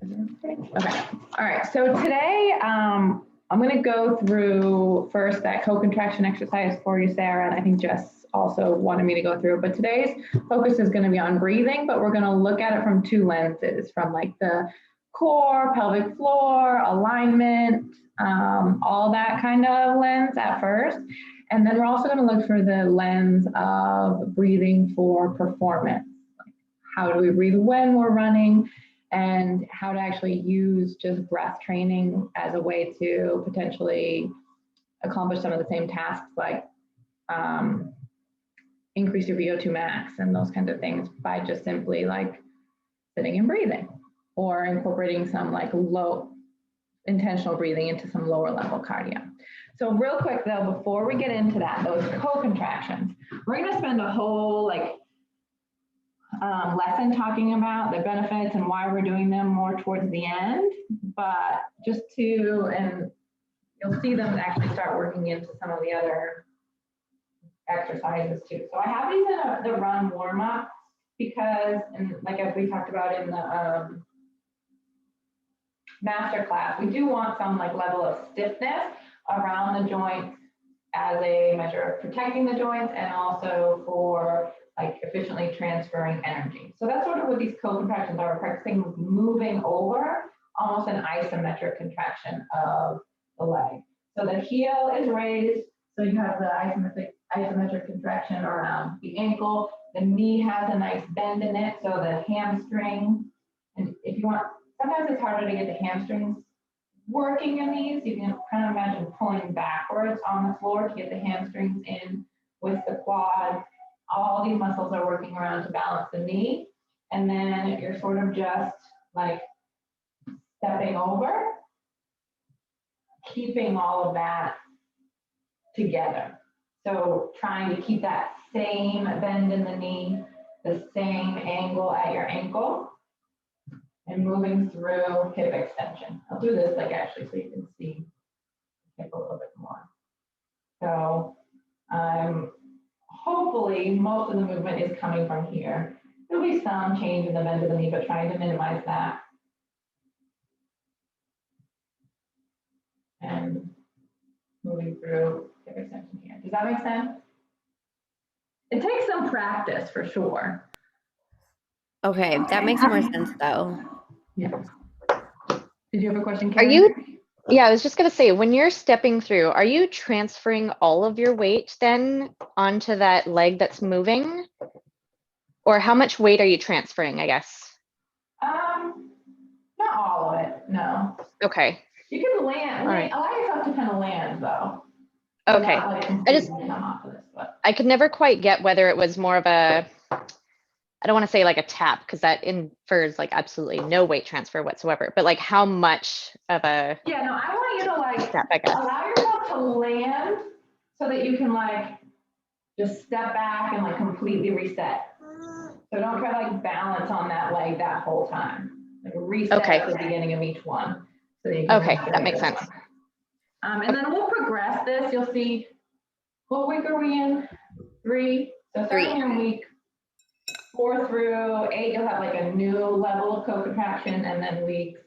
Okay. All right. So today, I'm going to go through first that co-contraction exercise for you, Sarah, and I think Jess also wanted me to go through. But today's focus is going to be on breathing, but we're going to look at it from two lenses, from like the core, pelvic floor, alignment, all that kind of lens at first. And then we're also going to look for the lens of breathing for performance. Like how do we breathe when we're running, and how to actually use just breath training as a way to potentially accomplish some of the same tasks, like increase your VO2 max and those kinds of things by just simply like sitting and breathing, or incorporating some like low intentional breathing into some lower level cardio. So real quick though, before we get into that, those co-contractions, we're going to spend a whole like lesson talking about the benefits and why we're doing them more towards the end, but just to, and you'll see them actually start working into some of the other exercises too. So I have these in the run warm-up because, and like as we talked about in the master class, we do want some like level of stiffness around the joints as a measure of protecting the joints and also for like efficiently transferring energy. So that's sort of what these co-contractions are. We're practicing moving over almost an isometric contraction of the leg. So the heel is raised, so you have the isometric contraction around the ankle. The knee has a nice bend in it, so the hamstring, and if you want, sometimes it's harder to get the hamstrings working in these. You can kind of imagine pulling backwards on the floor to get the hamstrings in with the quad. All these muscles are working around to balance the knee. And then you're sort of just like stepping over, keeping all of that together. So trying to keep that same bend in the knee, the same angle at your ankle, and moving through hip extension. I'll do this like actually so you can see hip a little bit more. So hopefully most of the movement is coming from here. There'll be some change in the bend of the knee, but trying to minimize that. And moving through hip extension here. Does that make sense? It takes some practice for sure. Okay, that makes more sense though. Yeah. Did you have a question, Karen? Are you? Yeah, I was just going to say, when you're stepping through, are you transferring all of your weight then onto that leg that's moving? Or how much weight are you transferring, I guess? Not all of it, no. Okay. You can land, All right. allow yourself to kind of land though. Okay. Not, like, I could never quite get whether it was more of a, I don't want to say like a tap, because that infers like absolutely no weight transfer whatsoever, but like how much of a. Yeah, no, I want you to like step, I guess. allow yourself to land so that you can like just step back and like completely reset. So don't try to like balance on that leg that whole time. Like reset at the beginning of each one. So that you can that makes sense. And then we'll progress this. You'll see, what week are we in? 3. So starting in week 4 through 8, you'll have like a new level of co-contraction, and then weeks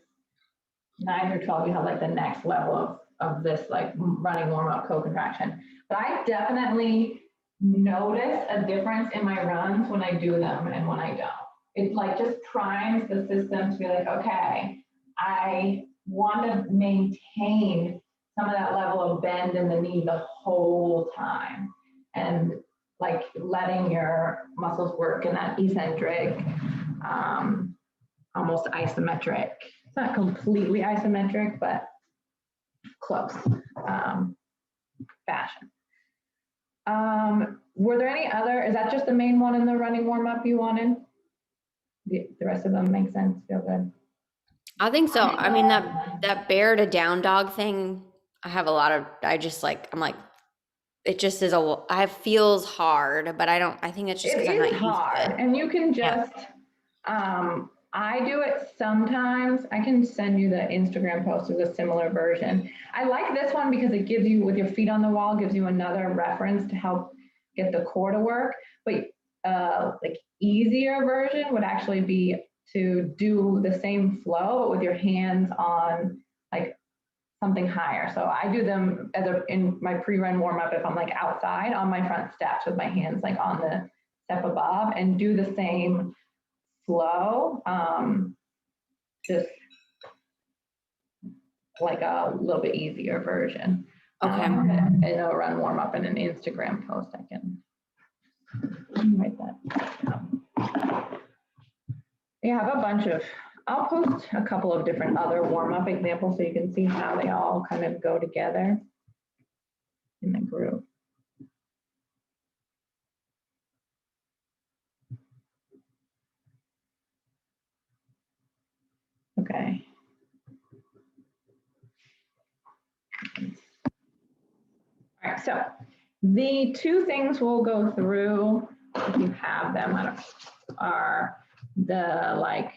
9 through 12, you have like the next level of this like running warm-up co-contraction. But I definitely notice a difference in my runs when I do them and when I don't. It like just primes the system to be like, okay, I want to maintain some of that level of bend in the knee the whole time, and like letting your muscles work in that eccentric, almost isometric. It's not completely isometric, but close fashion. Were there any other, is that just the main one in the running warm-up you wanted? The rest of them make sense, feel good? I think so. I mean, that bear to down dog thing, I have a lot of, I'm like, it just is it feels hard, but I think it's just because I'm not used to it. And you can just, I do it sometimes. I can send you the Instagram post of a similar version. I like this one because it gives you, with your feet on the wall, gives you another reference to help get the core to work. But like easier version would actually be to do the same flow, but with your hands on like something higher. So I do them in my pre-run warm-up if I'm like outside on my front steps with my hands like on the step above, and do the same flow, just like a little bit easier version. Okay. And a run warm-up in an Instagram post. I can write that down. We have a bunch of, I'll post a couple of different other warm-up examples so you can see how they all kind of go together in the group. Okay. All right, so the two things we'll go through, if you have them, are the like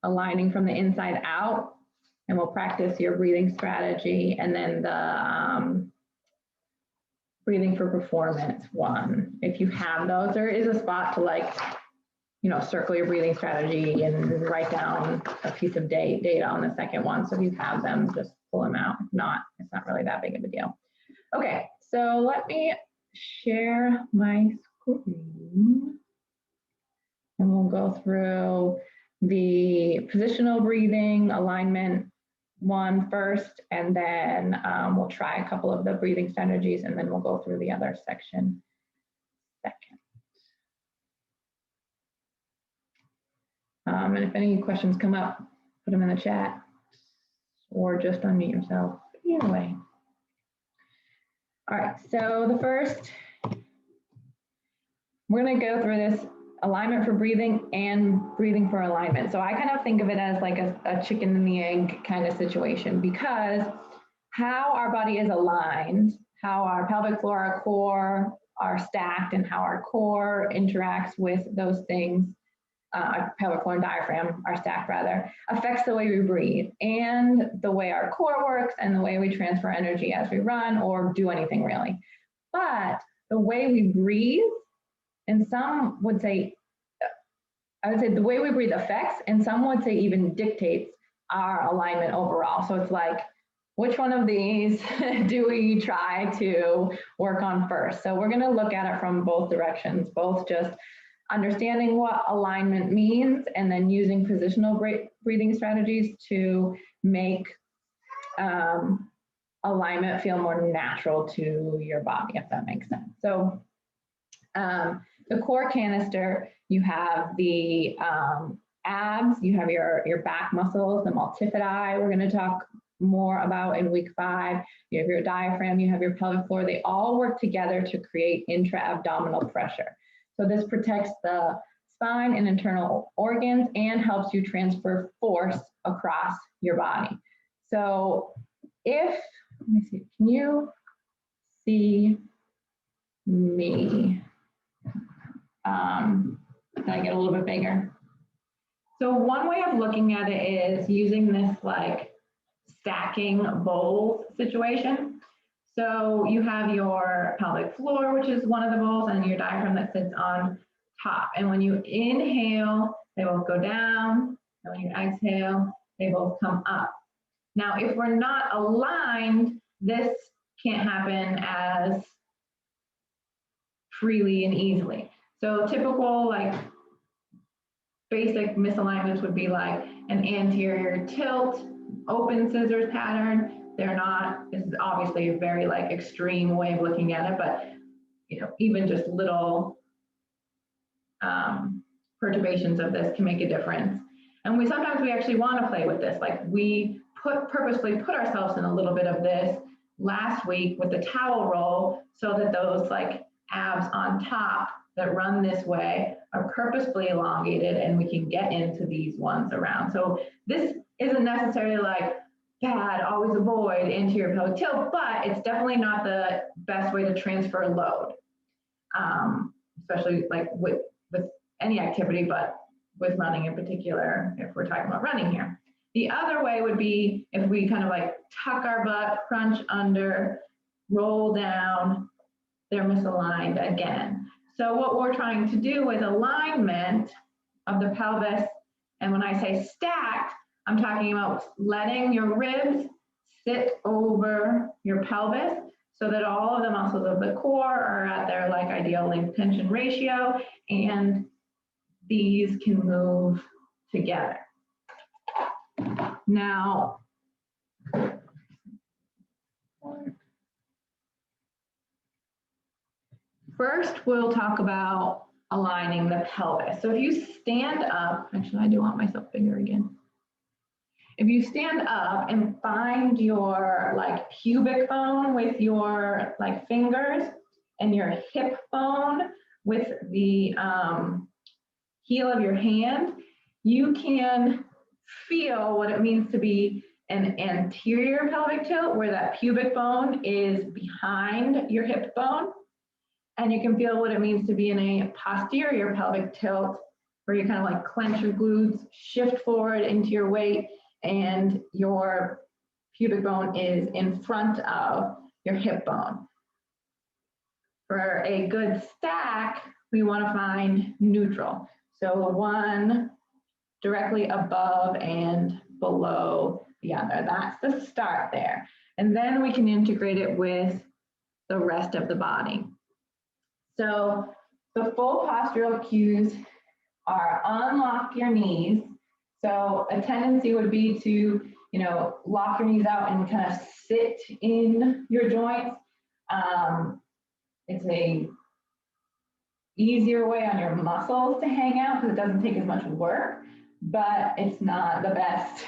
aligning from the inside out, and we'll practice your breathing strategy, and then the breathing for performance one. If you have those, there is a spot to like, you know, circle your breathing strategy and write down a piece of data on the second one. So if you have them, just pull them out. If not, it's not really that big of a deal. Okay, so let me share my screen and we'll go through the positional breathing alignment one first, and then we'll try a couple of the breathing strategies, and then we'll go through the other section second. And if any questions come up, put them in the chat or just unmute yourself, either way. All right, so the first, we're gonna go through this alignment for breathing and breathing for alignment. So I kind of think of it as like a chicken and the egg kind of situation, because how our body is aligned, how our pelvic floor, our core are stacked, and how our core interacts with those things, our pelvic floor and diaphragm are stacked rather, affects the way we breathe and the way our core works and the way we transfer energy as we run or do anything really. But the way we breathe, and some would say, I would say the way we breathe affects, and some would say even dictates our alignment overall. So it's like, which one of these do we try to work on first? So we're going to look at it from both directions, both just understanding what alignment means and then using positional breathing strategies to make alignment feel more natural to your body, if that makes sense. So the core canister, you have the abs, you have your back muscles, the multifidi, we're going to talk more about in week 5. You have your diaphragm, you have your pelvic floor. They all work together to create intra-abdominal pressure. So this protects the spine and internal organs and helps you transfer force across your body. So if, let me see, can you see me? Can I get a little bit bigger? So one way of looking at it is using this like stacking bowls situation. So you have your pelvic floor, which is one of the bowls, and your diaphragm that sits on top. And when you inhale, they both go down. And when you exhale, they both come up. Now, if we're not aligned, this can't happen as freely and easily. So typical, like basic misalignments would be like an anterior tilt, open scissors pattern. They're not, this is obviously a very like extreme way of looking at it, but you know, even just little perturbations of this can make a difference. And sometimes we actually want to play with this. Like we purposely put ourselves in a little bit of this last week with the towel roll, so that those like abs on top that run this way are purposefully elongated, and we can get into these ones around. So this isn't necessarily like bad, always avoid anterior pelvic tilt, but it's definitely not the best way to transfer load, especially like with any activity, but with running in particular, if we're talking about running here. The other way would be if we kind of like tuck our butt, crunch under, roll down, they're misaligned again. So what we're trying to do with alignment of the pelvis And when I say stacked, I'm talking about letting your ribs sit over your pelvis so that all of the muscles of the core are at their like ideal length tension ratio, and these can move together. Now, first we'll talk about aligning the pelvis. So if you stand up, actually I do want myself bigger again. If you stand up and find your like pubic bone with your like fingers and your hip bone with the heel of your hand, you can feel what it means to be an anterior pelvic tilt where that pubic bone is behind your hip bone. And you can feel what it means to be in a posterior pelvic tilt where you kind of like clench your glutes, shift forward into your weight, and your pubic bone is in front of your hip bone. For a good stack, we want to find neutral. So one directly above and below the other. That's the start there. And then we can integrate it with the rest of the body. So the full postural cues are unlock your knees. So a tendency would be to, lock your knees out and kind of sit in your joints. It's a easier way on your muscles to hang out because it doesn't take as much work, but it's not the best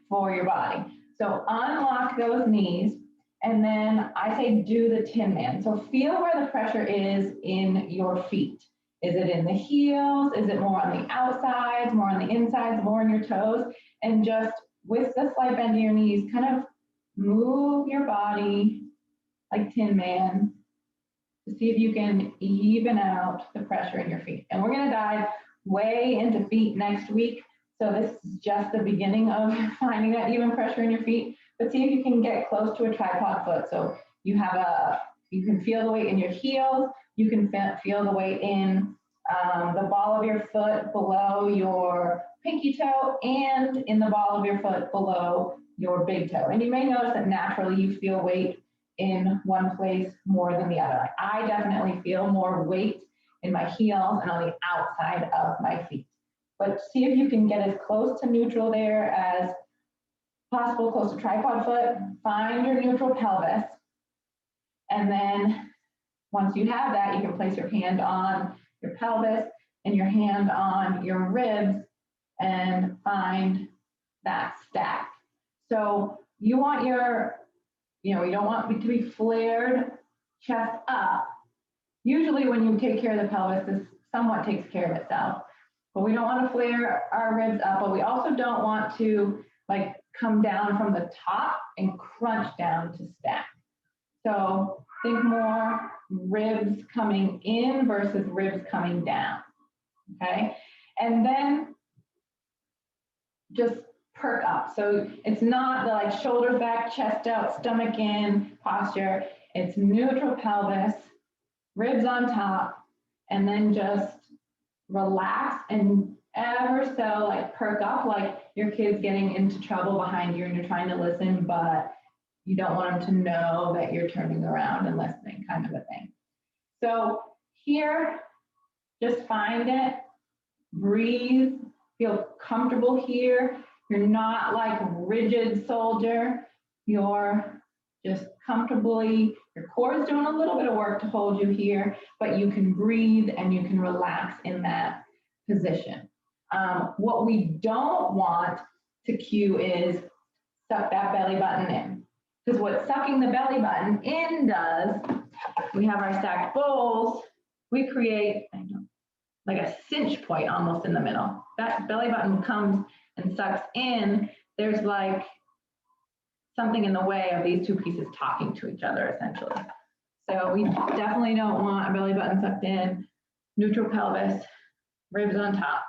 for your body. So unlock those knees, and then I say do the Tin Man. So feel where the pressure is in your feet. Is it in the heels? Is it more on the outsides, more on the insides, more in your toes? And just with the slight bend in your knees, kind of move your body like Tin Man to see if you can even out the pressure in your feet. And we're going to dive way into feet next week. So this is just the beginning of finding that even pressure in your feet. But see if you can get close to a tripod foot. So you can feel the weight in your heels. You can feel the weight in the ball of your foot below your pinky toe and in the ball of your foot below your big toe. And you may notice that naturally you feel weight in one place more than the other. I definitely feel more weight in my heels and on the outside of my feet. But see if you can get as close to neutral there as possible, close to tripod foot. Find your neutral pelvis. And then once you have that, you can place your hand on your pelvis and your hand on your ribs and find that stack. So you want you don't want it to be flared chest up. Usually when you take care of the pelvis, this somewhat takes care of itself. But we don't want to flare our ribs up, but we also don't want to like come down from the top and crunch down to stack. So think more ribs coming in versus ribs coming down, okay? And then just perk up. So it's not the like shoulders back, chest out, stomach in posture. It's neutral pelvis, ribs on top, and then just relax and ever so like perk up like your kid's getting into trouble behind you and you're trying to listen, but you don't want them to know that you're turning around and listening, kind of a thing. So here, just find it, breathe, feel comfortable here. You're not like rigid soldier. You're just comfortably, your core is doing a little bit of work to hold you here, but you can breathe and you can relax in that position. What we don't want to cue is suck that belly button in. Because what sucking the belly button in does, we have our stacked bowls, we create like a cinch point almost in the middle. That belly button comes and sucks in, there's like something in the way of these two pieces talking to each other essentially. So we definitely don't want a belly button sucked in, neutral pelvis, ribs on top,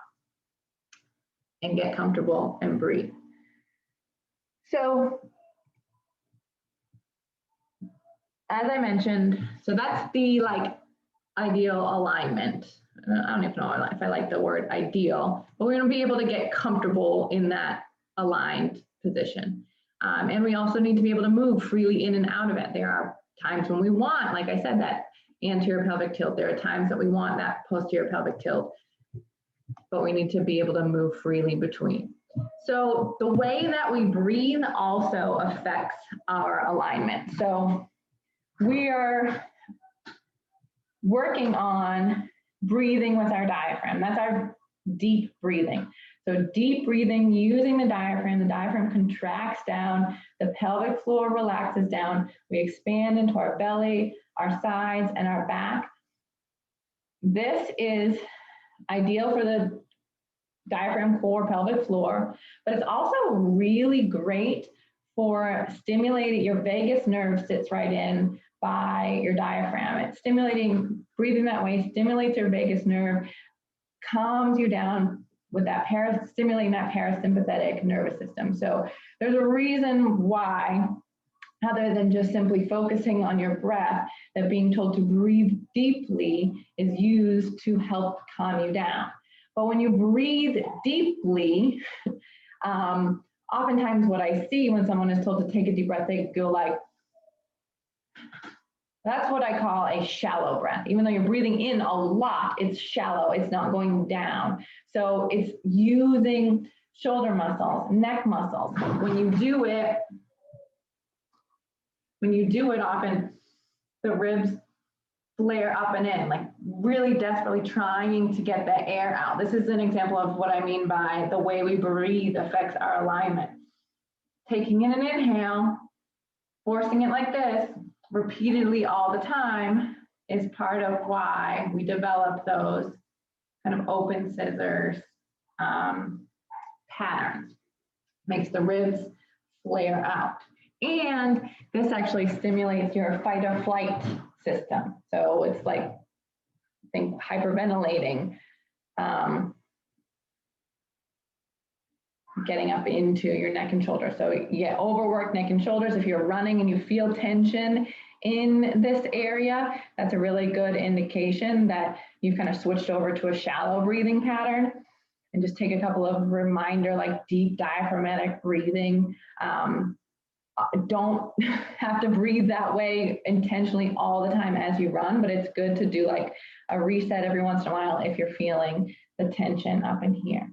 and get comfortable and breathe. So as I mentioned, so that's the like ideal alignment. I don't even know if I like the word ideal, but we're going to be able to get comfortable in that aligned position. And we also need to be able to move freely in and out of it. There are times when we want, like I said, that anterior pelvic tilt. There are times that we want that posterior pelvic tilt, but we need to be able to move freely between. So the way that we breathe also affects our alignment. So we are working on breathing with our diaphragm. That's our deep breathing. So deep breathing using the diaphragm contracts down, the pelvic floor relaxes down, we expand into our belly, our sides, and our back. This is ideal for the diaphragm core pelvic floor, but it's also really great for stimulating. Your vagus nerve sits right in by your diaphragm. It's stimulating, breathing that way stimulates your vagus nerve, calms you down with that stimulating that parasympathetic nervous system. So there's a reason why, other than just simply focusing on your breath, that being told to breathe deeply is used to help calm you down. But when you breathe deeply, oftentimes what I see when someone is told to take a deep breath, they go like, that's what I call a shallow breath. Even though you're breathing in a lot, it's shallow, it's not going down. So it's using shoulder muscles, neck muscles. When you do it, often the ribs flare up and in, like really desperately trying to get the air out. This is an example of what I mean by the way we breathe affects our alignment. Taking in an inhale, forcing it like this repeatedly all the time is part of why we develop those kind of open scissors patterns. Makes the ribs flare out. And this actually stimulates your fight or flight system. So it's like, I think, hyperventilating, getting up into your neck and shoulders. So you get overworked neck and shoulders. If you're running and you feel tension in this area, that's a really good indication that you've kind of switched over to a shallow breathing pattern. And just take a couple of reminder, like deep diaphragmatic breathing. Don't have to breathe that way intentionally all the time as you run, but it's good to do like a reset every once in a while if you're feeling the tension up in here.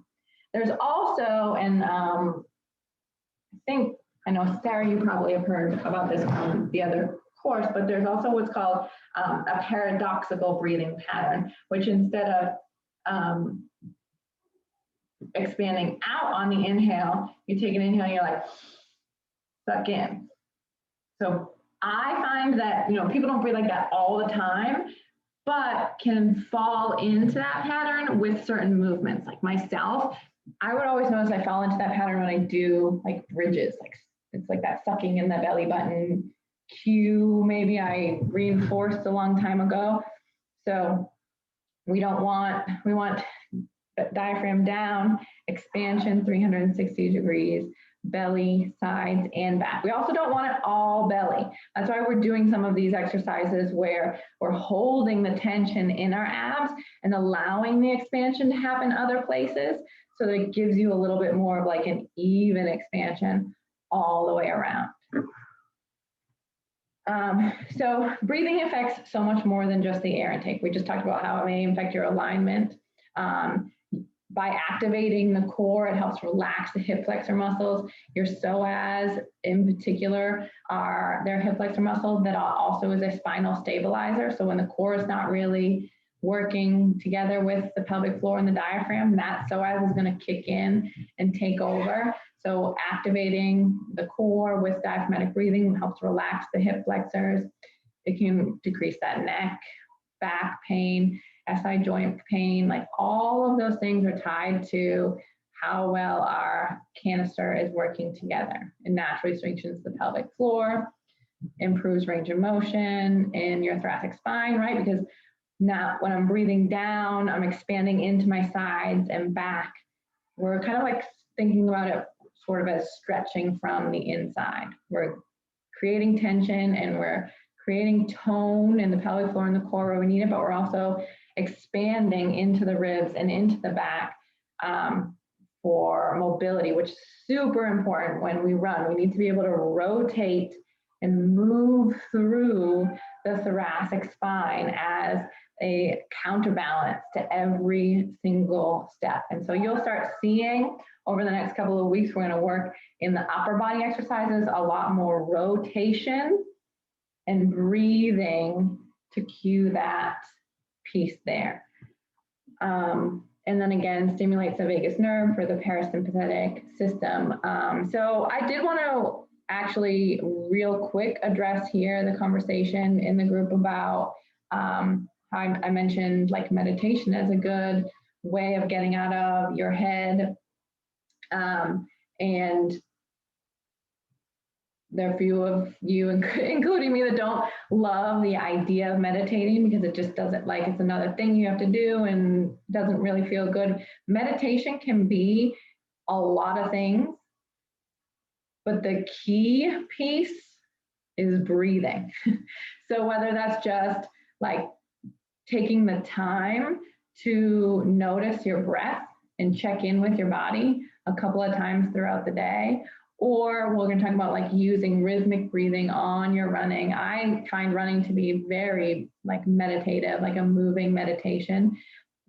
There's also, and I know Sarah, you probably have heard about this from the other course, but there's also what's called a paradoxical breathing pattern, which instead of expanding out on the inhale, you take an inhale and you're like, suck in. So I find that, people don't breathe like that all the time, but can fall into that pattern with certain movements. Like myself, I would always notice I fall into that pattern when I do like bridges, like it's like that sucking in the belly button cue, maybe I reinforced a long time ago. So we want diaphragm down, expansion 360 degrees, belly, sides, and back. We also don't want it all belly. That's why we're doing some of these exercises where we're holding the tension in our abs and allowing the expansion to happen other places, so that it gives you a little bit more of like an even expansion all the way around. So breathing affects so much more than just the air intake. We just talked about how it may affect your alignment. By activating the core, it helps relax the hip flexor muscles. Your psoas, in particular, are their hip flexor muscle that also is a spinal stabilizer. So when the core is not really working together with the pelvic floor and the diaphragm, that psoas is going to kick in and take over. So activating the core with diaphragmatic breathing helps relax the hip flexors. It can decrease that neck, back pain, SI joint pain, like all of those things are tied to how well our canister is working together. It naturally strengthens the pelvic floor, improves range of motion in your thoracic spine, right? Because now when I'm breathing down, I'm expanding into my sides and back. We're kind of like thinking about it sort of as stretching from the inside. We're creating tension and we're creating tone in the pelvic floor and the core where we need it, but we're also expanding into the ribs and into the back for mobility, which is super important when we run. We need to be able to rotate and move through the thoracic spine as a counterbalance to every single step. And so you'll start seeing over the next couple of weeks, we're going to work in the upper body exercises, a lot more rotation and breathing to cue that piece there. And then again, stimulates the vagus nerve for the parasympathetic system. So I did want to actually real quick address here the conversation in the group about how I mentioned like meditation as a good way of getting out of your head. And there are a few of you, including me, that don't love the idea of meditating because it just doesn't, like, it's another thing you have to do and doesn't really feel good. Meditation can be a lot of things, but the key piece is breathing. So whether that's just like taking the time to notice your breath and check in with your body a couple of times throughout the day, or we're going to talk about like using rhythmic breathing on your running. I find running to be very like meditative, like a moving meditation,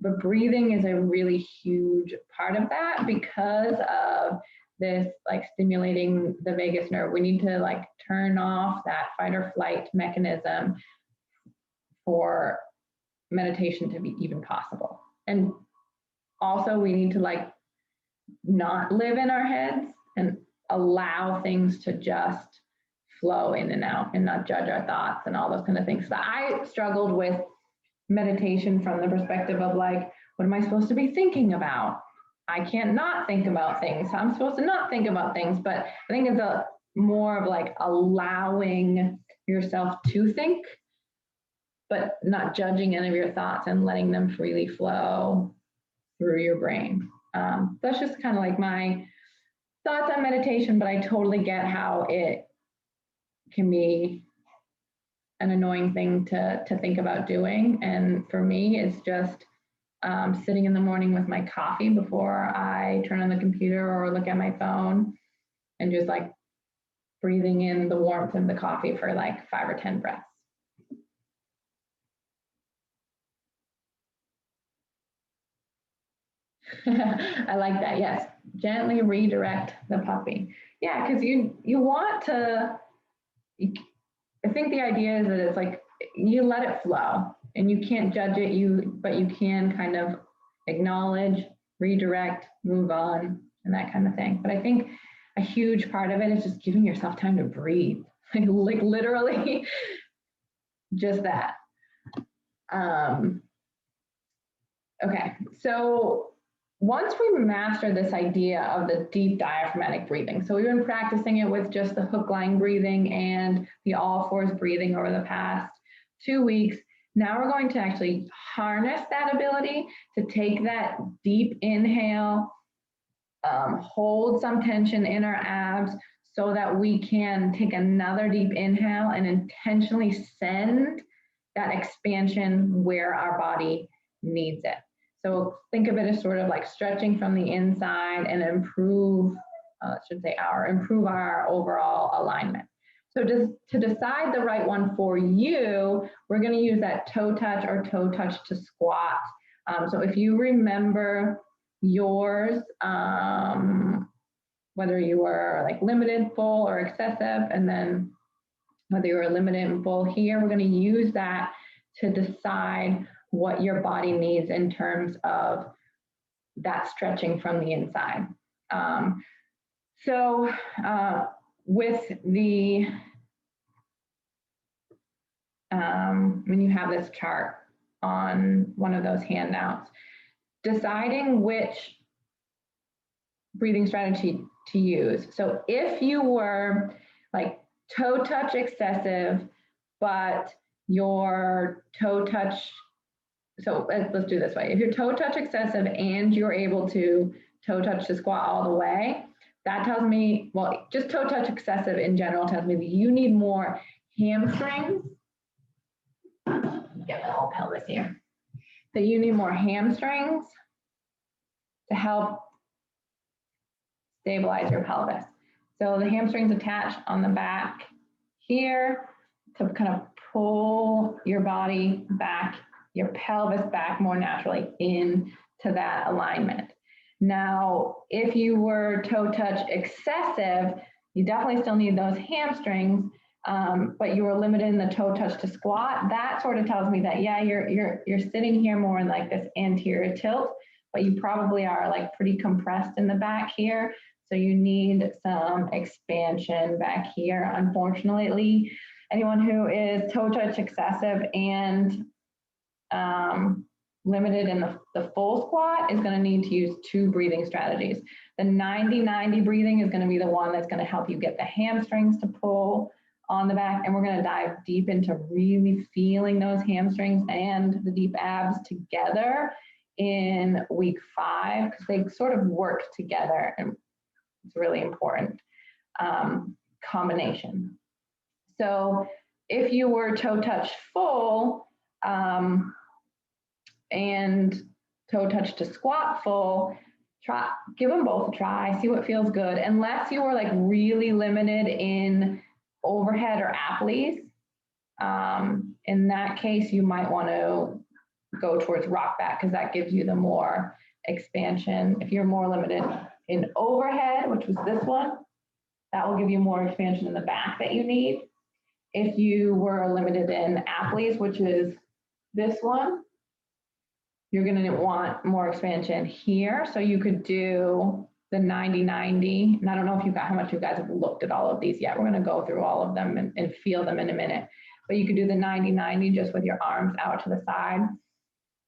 but breathing is a really huge part of that because of this like stimulating the vagus nerve. We need to like turn off that fight or flight mechanism for meditation to be even possible. And also we need to like not live in our heads and allow things to just flow in and out and not judge our thoughts and all those kind of things. So I struggled with meditation from the perspective of like, what am I supposed to be thinking about? I can't not think about things. I'm supposed to not think about things, but I think it's a more of like allowing yourself to think, but not judging any of your thoughts and letting them freely flow through your brain. That's just kind of like my thoughts on meditation, but I totally get how it can be an annoying thing to think about doing. And for me, it's just sitting in the morning with my coffee before I turn on the computer or look at my phone and just like breathing in the warmth of the coffee for like 5 or 10 breaths. I like that. Yes. Gently redirect the puppy. Yeah. Cause you want to, I think the idea is that it's like, you let it flow and you can't judge it, but you can kind of acknowledge, redirect, move on and that kind of thing. But I think a huge part of it is just giving yourself time to breathe, like literally just that. Okay. So once we master this idea of the deep diaphragmatic breathing, so we've been practicing it with just the hook line breathing and the all fours breathing over the past 2 weeks. Now we're going to actually harness that ability to take that deep inhale, hold some tension in our abs so that we can take another deep inhale and intentionally send that expansion where our body needs it. So think of it as sort of like stretching from the inside and improve our overall alignment. So to decide the right one for you, we're going to use that toe touch or toe touch to squat. So if you remember yours, whether you were like limited, full, or excessive, and then whether you were limited and full here, we're going to use that to decide what your body needs in terms of that stretching from the inside. With the, when you have this chart on one of those handouts, deciding which breathing strategy to use. So if you were like toe touch excessive, but your toe touch, so let's do this way. If you're toe touch excessive and you're able to toe touch to squat all the way, that tells me, well, just toe touch excessive in general tells me that you need more hamstrings. Get my whole pelvis here. that you need more hamstrings to help stabilize your pelvis. So the hamstrings attach on the back here to kind of pull your body back, your pelvis back more naturally into that alignment. Now, if you were toe touch excessive, you definitely still need those hamstrings, but you were limited in the toe touch to squat. That sort of tells me that, yeah, you're sitting here more in like this anterior tilt, but you probably are like pretty compressed in the back here. So you need some expansion back here. Unfortunately, anyone who is toe touch excessive and limited in the full squat is going to need to use 2 breathing strategies. The 90-90 breathing is going to be the one that's going to help you get the hamstrings to pull on the back. And we're going to dive deep into really feeling those hamstrings and the deep abs together in week 5, because they sort of work together, and it's really important combination. So if you were toe touch full and toe touch to squat full, give them both a try, see what feels good. Unless you were like really limited in overhead or applies, in that case, you might want to go towards rock back, because that gives you the more expansion. If you're more limited in overhead, which was this one, that will give you more expansion in the back that you need. If you were limited in applies, which is this one, you're going to want more expansion here. So you could do the 90-90. And I don't know if how much you guys have looked at all of these yet. We're going to go through all of them and feel them in a minute. But you could do the 90-90 just with your arms out to the side.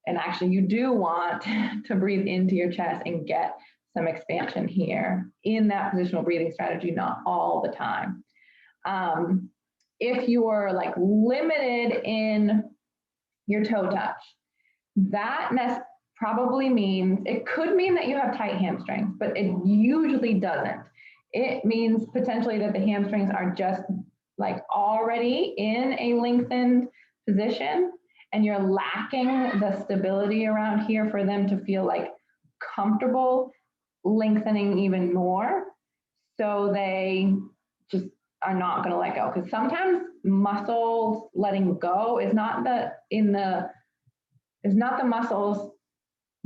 And actually, you do want to breathe into your chest and get some expansion here in that positional breathing strategy, not all the time. If you are like limited in your toe touch, that probably means, it could mean that you have tight hamstrings, but it usually doesn't. It means potentially that the hamstrings are just like already in a lengthened position, and you're lacking the stability around here for them to feel like comfortable lengthening even more. So they just are not going to let go, because sometimes muscles letting go is not the muscles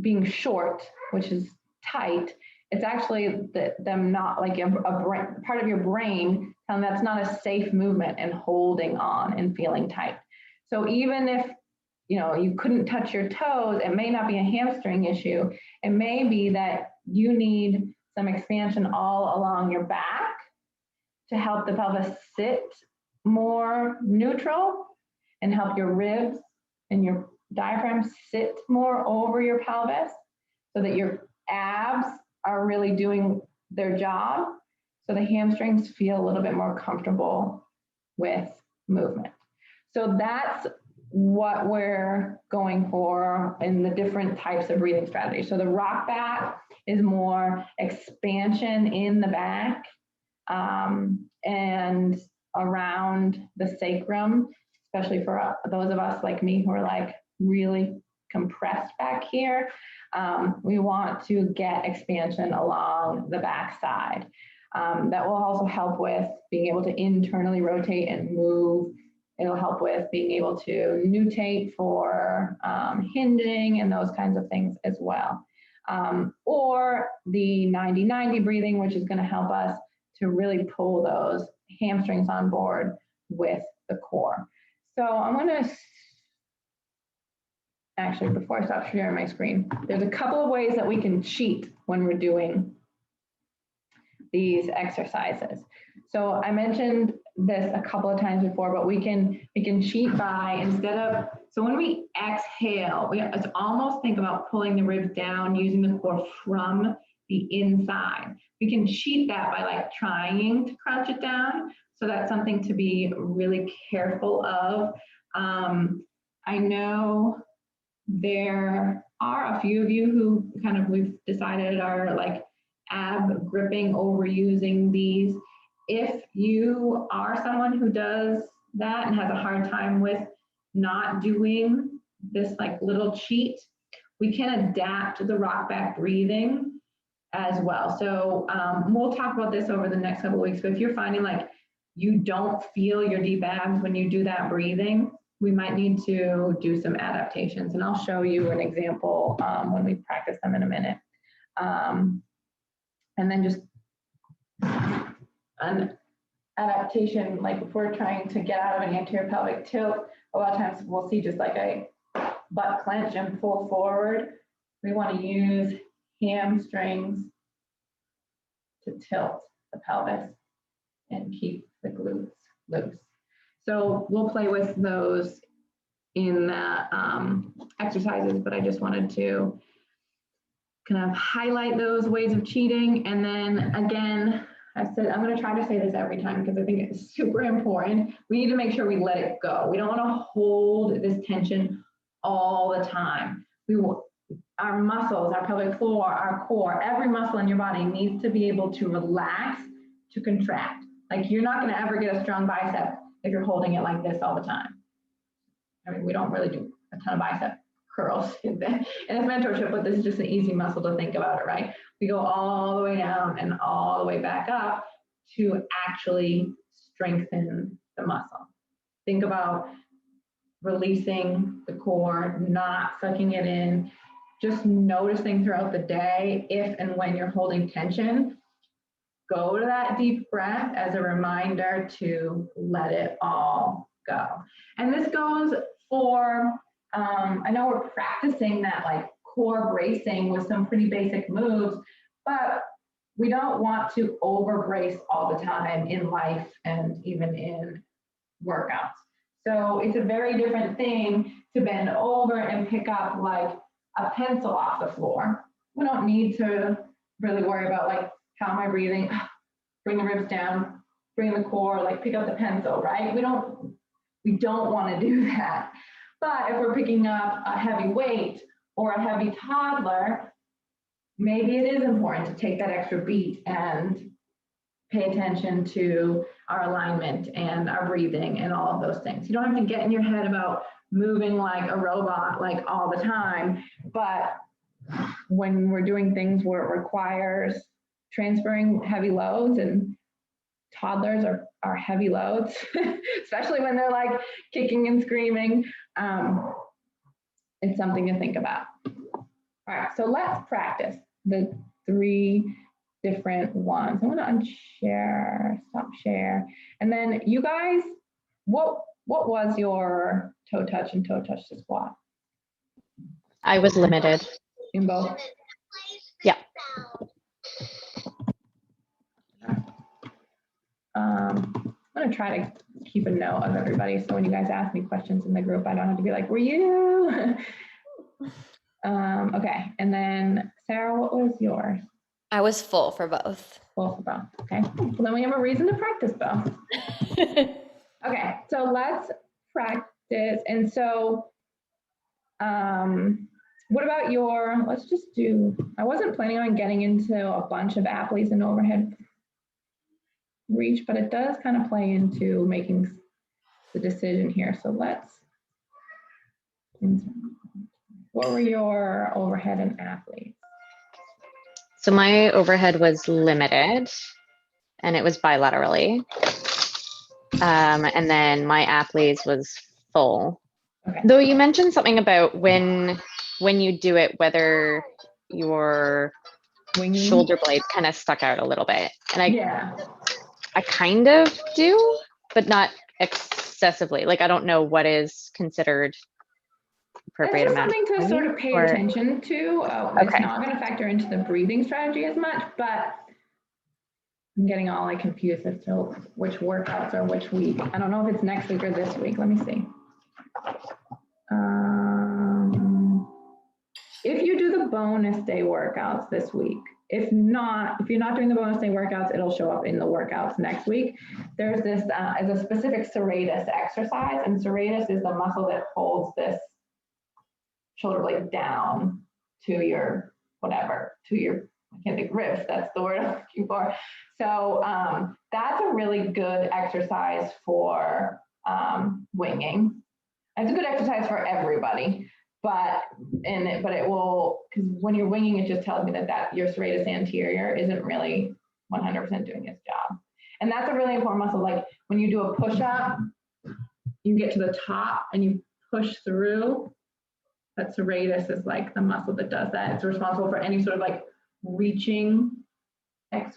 being short, which is tight. It's actually them not like part of your brain telling that's not a safe movement and holding on and feeling tight. So even if you couldn't touch your toes, it may not be a hamstring issue. It may be that you need some expansion all along your back to help the pelvis sit more neutral and help your ribs and your diaphragm sit more over your pelvis, so that your abs are really doing their job, so the hamstrings feel a little bit more comfortable with movement. So that's what we're going for in the different types of breathing strategies. So the rock back is more expansion in the back and around the sacrum, especially for those of us like me who are like really compressed back here. We want to get expansion along the back side. That will also help with being able to internally rotate and move. It'll help with being able to nutate for hinging and those kinds of things as well. Or the 90-90 breathing, which is going to help us to really pull those hamstrings on board with the core. So I'm going to, actually, before I stop sharing my screen, there's a couple of ways that we can cheat when we're doing these exercises. So I mentioned this a couple of times before, but we can cheat by, so when we exhale, let's almost think about pulling the ribs down, using the core from the inside. We can cheat that by like trying to crunch it down. So that's something to be really careful of. I know there are a few of you who we've decided are like ab gripping over using these. If you are someone who does that and has a hard time with not doing this like little cheat, we can adapt the rock back breathing as well. So we'll talk about this over the next couple of weeks, but if you're finding like you don't feel your deep abs when you do that breathing, we might need to do some adaptations, and I'll show you an example when we practice them in a minute. And then just an adaptation, like if we're trying to get out of an anterior pelvic tilt, a lot of times we'll see just like a butt clench and pull forward. We want to use hamstrings to tilt the pelvis and keep the glutes loose. So we'll play with those in the exercises, but I just wanted to kind of highlight those ways of cheating. And then again, I said, I'm going to try to say this every time because I think it's super important. We need to make sure we let it go. We don't want to hold this tension all the time. Our muscles, our pelvic floor, our core, every muscle in your body needs to be able to relax, to contract. Like you're not going to ever get a strong bicep if you're holding it like this all the time. I mean, we don't really do a ton of bicep curls in this mentorship, but this is just an easy muscle to think about it, right? We go all the way down and all the way back up to actually strengthen the muscle. Think about releasing the core, not sucking it in, just noticing throughout the day if and when you're holding tension. Go to that deep breath as a reminder to let it all go. And this goes for, I know we're practicing that like core bracing with some pretty basic moves, but we don't want to over brace all the time in life and even in workouts. So it's a very different thing to bend over and pick up like a pencil off the floor. We don't need to really worry about like, how am I breathing? Bring the ribs down, bring the core, like pick up the pencil, right? We don't want to do that. But if we're picking up a heavy weight or a heavy toddler, maybe it is important to take that extra beat and pay attention to our alignment and our breathing and all of those things. You don't have to get in your head about moving like a robot like all the time, but when we're doing things where it requires transferring heavy loads, and toddlers are heavy loads, especially when they're like kicking and screaming, it's something to think about. All right, so let's practice the 3 different ones. I'm gonna unshare, stop share. And then you guys, what was your toe touch and toe touch to squat? I was limited. In both? Yeah. I'm gonna try to keep a note of everybody, so when you guys ask me questions in the group, I don't have to be like, were you? Okay, and then Sarah, what was yours? I was full for both. Full for both, okay. Well, then we have a reason to practice both. Okay, so let's practice. And so, what about let's just do, I wasn't planning on getting into a bunch of athletes and overhead reach, but it does kind of play into making the decision here. So what were your overhead and athletes? So my overhead was limited and it was bilaterally. And then my athletes was full. Okay. Though you mentioned something about when you do it, whether your shoulder blades kind of stuck out a little bit. And I kind of do, but not excessively. Like, I don't know what is considered appropriate amount. It's something to sort of pay attention to. It's not going to factor into the breathing strategy as much, but I'm getting all like confused as to which workouts are which week. I don't know if it's next week or this week. Let me see. If you do the bonus day workouts this week, if you're not doing the bonus day workouts, it'll show up in the workouts next week. There's this is a specific serratus exercise, and serratus is the muscle that holds this shoulder blade down to your I can't think ribs, that's the word I'm looking for. So that's a really good exercise for winging. It's a good exercise for everybody, but it will, because when you're winging, it just tells me that your serratus anterior isn't really 100% doing its job. And that's a really important muscle. Like when you do a push-up, you get to the top and you push through. That serratus is like the muscle that does that. It's responsible for any sort of like reaching, like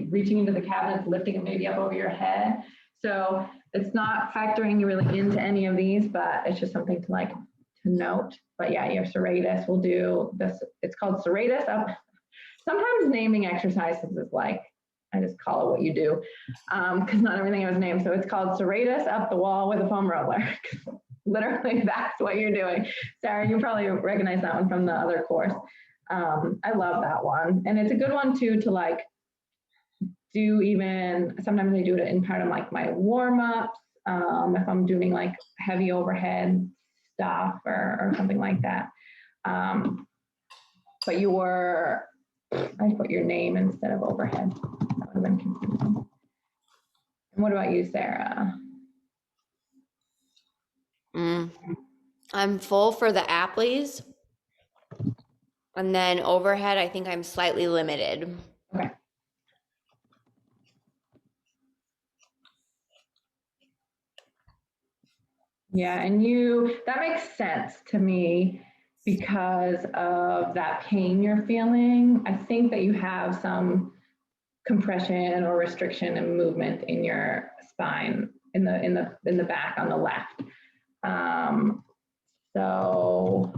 reaching into the cabinets, lifting it maybe up over your head. So it's not factoring really into any of these, but it's just something to like to note. But yeah, your serratus will do this. It's called serratus up. Sometimes naming exercises is like, I just call it what you do, because not everything has a name. So it's called serratus up the wall with a foam roller. Literally, that's what you're doing. Sarah, you probably recognize that one from the other course. I love that one. And it's a good one too to like do even, sometimes I do it in part of like my warm-ups, if I'm doing like heavy overhead stuff or something like that. But I put your name instead of overhead. That would have been confusing. And what about you, Sarah? I'm full for the Appleys. And then overhead, I think I'm slightly limited. Okay. Yeah, and that makes sense to me because of that pain you're feeling. I think that you have some compression or restriction and movement in your spine in the back on the left. So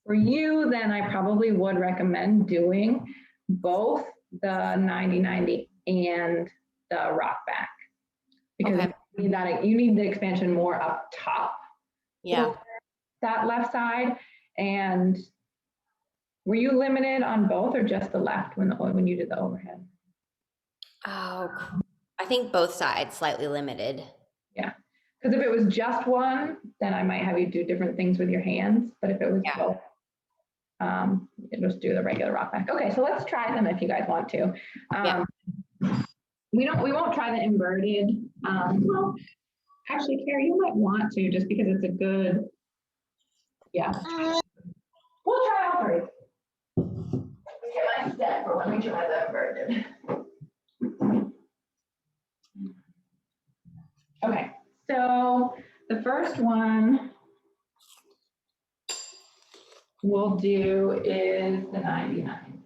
for you, then I probably would recommend doing both the 90-90 and the rock back, because you need the expansion more up top. Yeah. That left side. And were you limited on both or just the left when you did the overhead? Oh, I think both sides slightly limited. Yeah. Because if it was just one, then I might have you do different things with your hands. But if it was both, just do the regular rock back. Okay, so let's try them if you guys want to. We won't try the inverted. Well, actually, Carrie, you might want to just because it's a good. Yeah. We'll try all three. Get my step, but let me try the inverted. Okay, so the first one we'll do is the 90-90.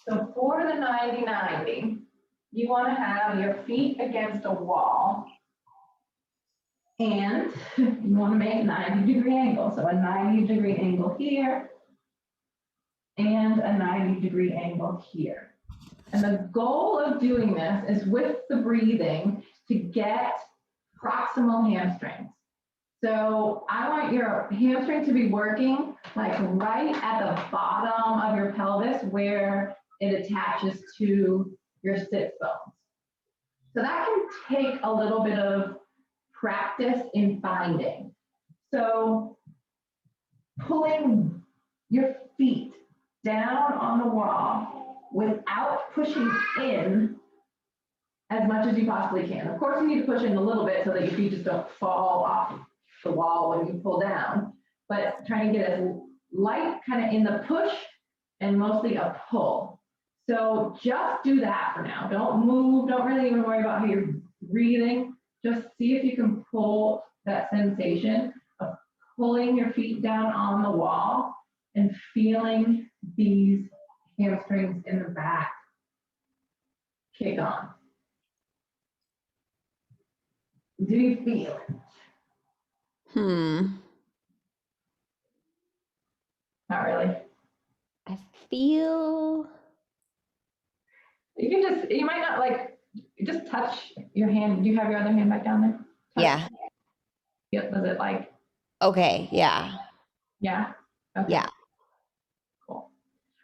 So for the 90-90, you want to have your feet against a wall and you want to make a 90-degree angle. So a 90-degree angle here and a 90-degree angle here. And the goal of doing this is with the breathing to get proximal hamstrings. So I want your hamstring to be working like right at the bottom of your pelvis where it attaches to your sit bones. So that can take a little bit of practice in finding. So pulling your feet down on the wall without pushing in as much as you possibly can. Of course, you need to push in a little bit so that your feet just don't fall off the wall when you pull down, but trying to get as light kind of in the push and mostly a pull. So just do that for now. Don't move. Don't really even worry about how you're breathing. Just see if you can pull that sensation of pulling your feet down on the wall and feeling these hamstrings in the back kick on. Do you feel it? Not really. I feel. You might not like, just touch your hand. Do you have your other hand back down there? Touch. Yeah. Was it like? Okay, yeah. Yeah? Okay. Yeah. Cool.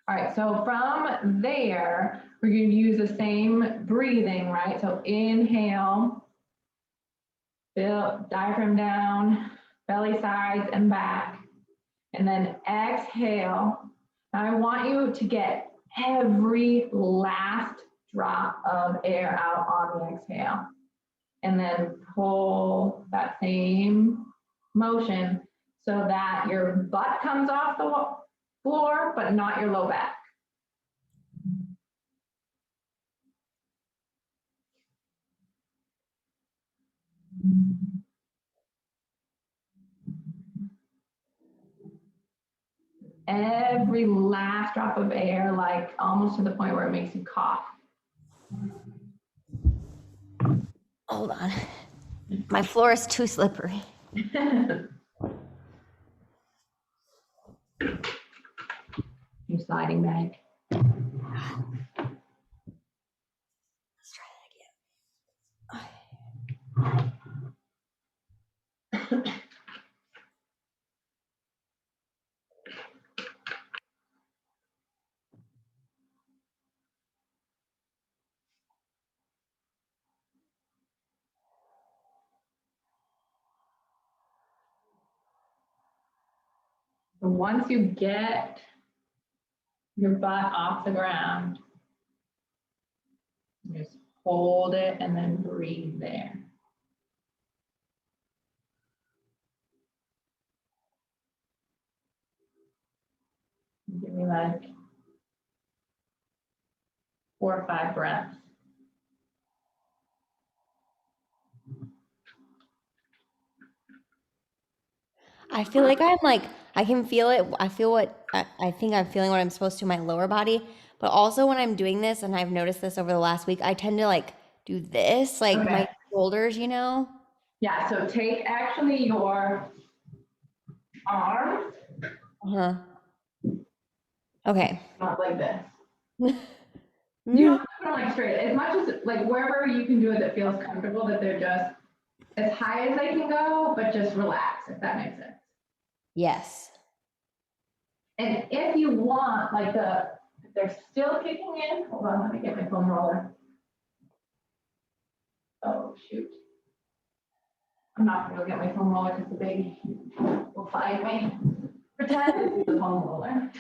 All right, so from there, we're going to use the same breathing, right? So inhale, diaphragm down, belly sides and back, and then exhale. Now I want you to get every last drop of air out on the exhale, and then pull that same motion. so that your butt comes off the floor, but not your low back. Every last drop of air, like almost to the point where it makes you cough. Hold on. My floor is too slippery. Your sliding bag. Let's try that again. Once you get your butt off the ground, just hold it and then breathe there. Give me like 4 or 5 breaths. I feel like I can feel it. I feel what I think I'm feeling what I'm supposed to in my lower body. But also when I'm doing this, and I've noticed this over the last week, I tend to like do this, like my shoulders, you know? Yeah, so take actually your arms. Uh-huh. Okay. Not like this. You don't have to put them like straight. As much as like wherever you can do it that feels comfortable, that they're just as high as they can go, but just relax, if that makes sense. Yes. And if you want, like if they're still kicking in, hold on, let me get my foam roller. Oh, shoot. I'm not gonna go get my foam roller because the baby will find me. Pretend it's the foam roller.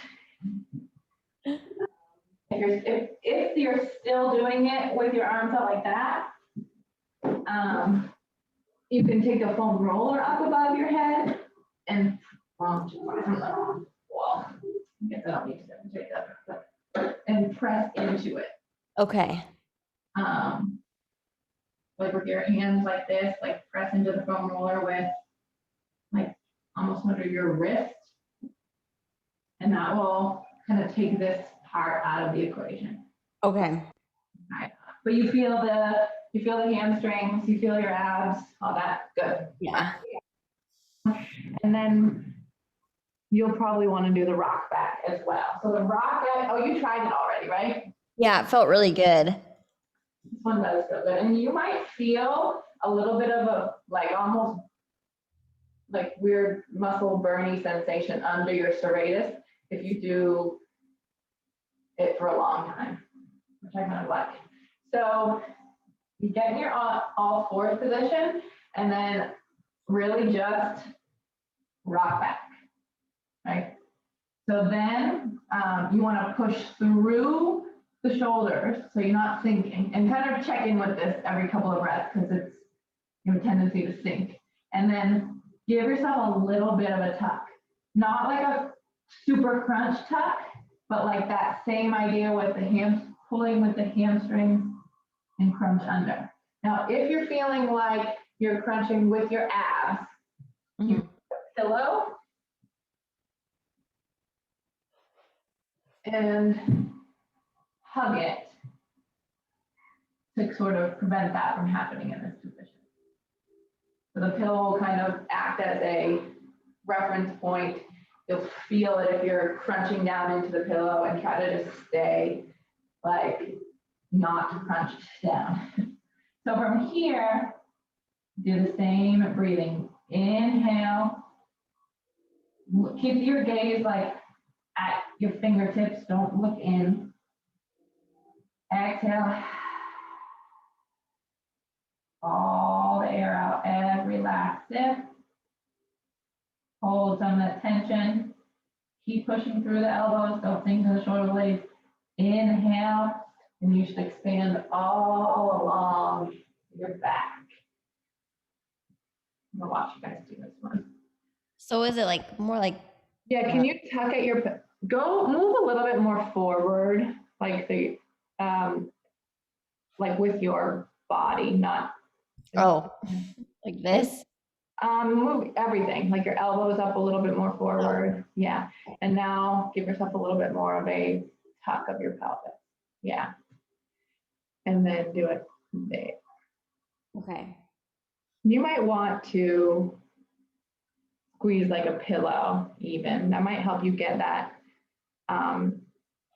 If you're still doing it with your arms out like that, you can take the foam roller up above your head and, well, I guess I don't need to take that, but, and press into it. Okay. Like with your hands like this, like press into the foam roller with like almost under your wrist. And that will kind of take this part out of the equation. Okay. Right. But you feel the hamstrings, you feel your abs, all that, good. Yeah. And then you'll probably want to do the rock back as well. So the rock back, oh, you tried it already, right? Yeah, it felt really good. This one does feel good. And you might feel a little bit of a, like almost like weird muscle burny sensation under your serratus if you do it for a long time, which I kind of like. So you get in your all fours position and then really just rock back, right? So then you want to push through the shoulders so you're not sinking, and kind of check in with this every couple of breaths because it's you have a tendency to sink. And then give yourself a little bit of a tuck, not like a super crunch tuck, but like that same idea with the hams, pulling with the hamstrings and crunch under. Now, if you're feeling like you're crunching with your abs, you put a pillow and hug it to sort of prevent that from happening in this position. So the pillow will kind of act as a reference point. You'll feel it if you're crunching down into the pillow and try to just stay like not crunched down. So from here, do the same breathing. Inhale. Keep your gaze like at your fingertips. Don't look in. Exhale. All the air out, every last sip. Hold some of that tension. Keep pushing through the elbows. Don't sink to the shoulder blades. Inhale, and you should expand all along your back. I'm gonna watch you guys do this one. So is it like more like? Yeah, can you tuck at your, go move a little bit more forward, like like with your body, not. Oh, like this? Move everything, like your elbows up a little bit more forward. Yeah. And now give yourself a little bit more of a tuck of your pelvis. Yeah. And then do it there. Okay. You might want to squeeze like a pillow even. That might help you get that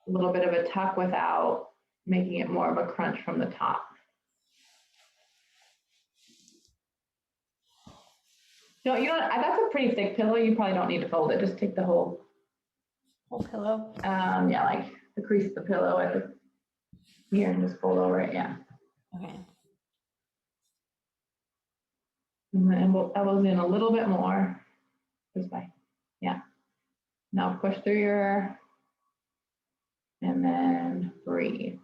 little bit of a tuck without making it more of a crunch from the top. No, you don't, that's a pretty thick pillow. You probably don't need to fold it. Just take the whole pillow. Yeah, like the crease of the pillow at the here and just fold over it. Yeah. Okay. And then elbows in a little bit more this way. Yeah. Now push through your, and then breathe.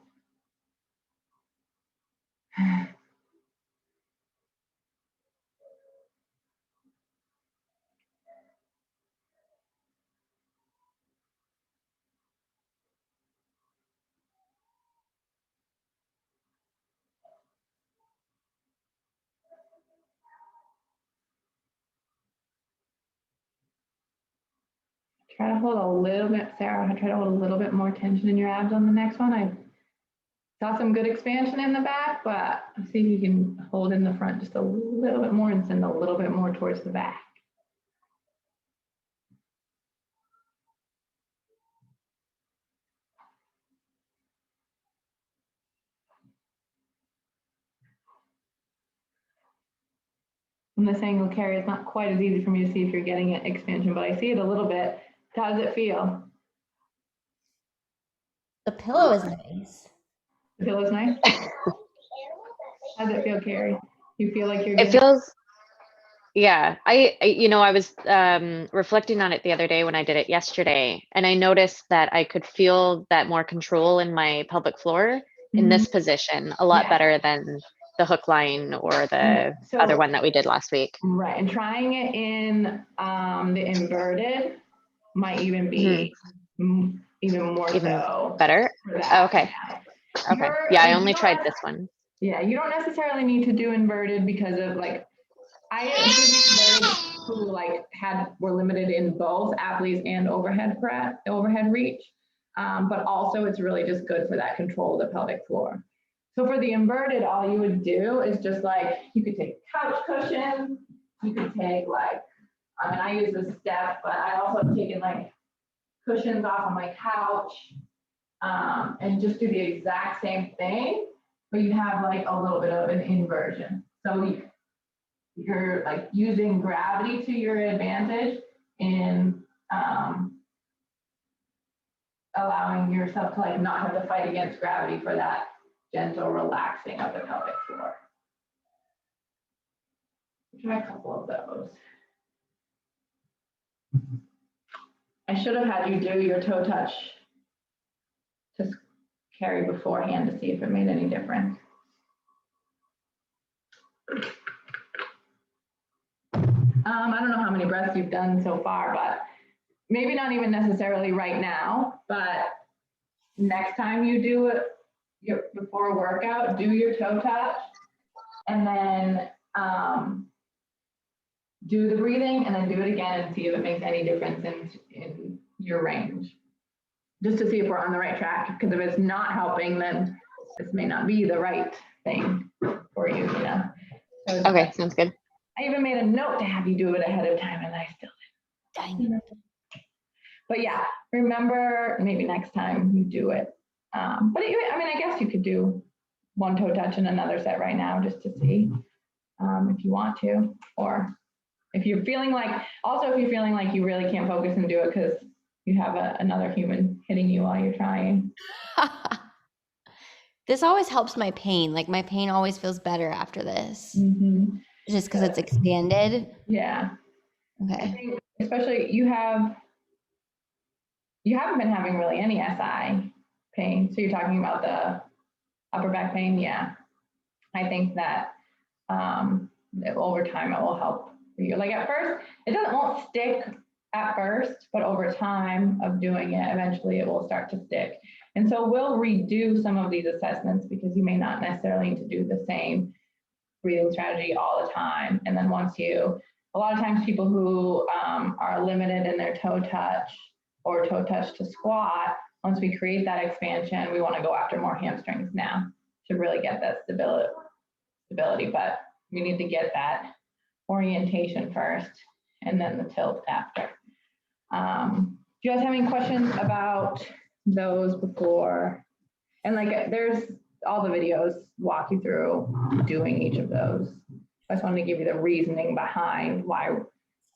Try to hold a little bit, Sarah, try to hold a little bit more tension in your abs on the next one. I saw some good expansion in the back, but see if you can hold in the front just a little bit more and send a little bit more towards the back. From this angle, Carrie, it's not quite as easy for me to see if you're getting an expansion, but I see it a little bit. How does it feel? The pillow is nice. The pillow's nice? How does it feel, Carrie? You feel like you're It getting... feels, yeah, I was reflecting on it the other day when I did it yesterday, and I noticed that I could feel that more control in my pelvic floor in this position a lot better than the hook line or the other one that we did last week. Right, and trying it in the inverted might even be even more so better. Oh, okay. Okay. Yeah, I only tried this one. Yeah, you don't necessarily need to do inverted because of like, I who like were limited in both Apley's and overhead reach, but also it's really just good for that control of the pelvic floor. So for the inverted, all you would do is just like, you could take couch cushions, you could take like, I mean, I use the step, but I also have taken like cushions off of my couch, and just do the exact same thing, but you have like a little bit of an inversion. So you're like using gravity to your advantage in allowing yourself to like not have to fight against gravity for that gentle relaxing of the pelvic floor. Try a couple of those. I should have had you do your toe touch to Carrie beforehand to see if it made any difference. I don't know how many breaths you've done so far, but maybe not even necessarily right now, but next time you do it before a workout, do your toe touch and then do the breathing and then do it again and see if it makes any difference in your range. Just to see if we're on the right track, because if it's not helping, then this may not be the right thing for you, you know? So okay, sounds good. I even made a note to have you do it ahead of time and I still didn't. But yeah, remember maybe next time you do it. But I mean, I guess you could do one toe touch and another set right now just to see if you want to, or if you're feeling like, also if you're feeling like you really can't focus and do it because you have another human hitting you while you're trying. This always helps my pain. Like my pain always feels better after this. Just because it's expanded. Yeah. Okay. I think especially you haven't been having really any SI pain. So you're talking about the upper back pain. Yeah. I think that over time it will help for you. Like at first, won't stick at first, but over time of doing it, eventually it will start to stick. And so we'll redo some of these assessments because you may not necessarily need to do the same breathing strategy all the time. And then a lot of times people who are limited in their toe touch or toe touch to squat, once we create that expansion, we want to go after more hamstrings now to really get that stability. But we need to get that orientation first and then the tilt after. Do you guys have any questions about those before? And like there's all the videos walk you through doing each of those. I just wanted to give you the reasoning behind why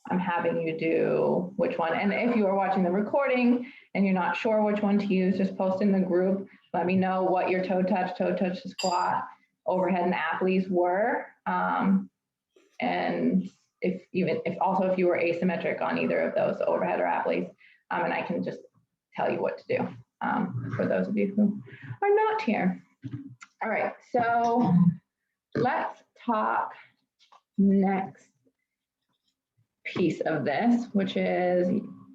I'm having you do which one. And if you are watching the recording and you're not sure which one to use, just post in the group. Let me know what your toe touch to squat, overhead, and Aplys were. And if you were asymmetric on either of those, overhead or Aplys, and I can just tell you what to do for those of you who are not here. All right, so let's talk next piece of this, which is,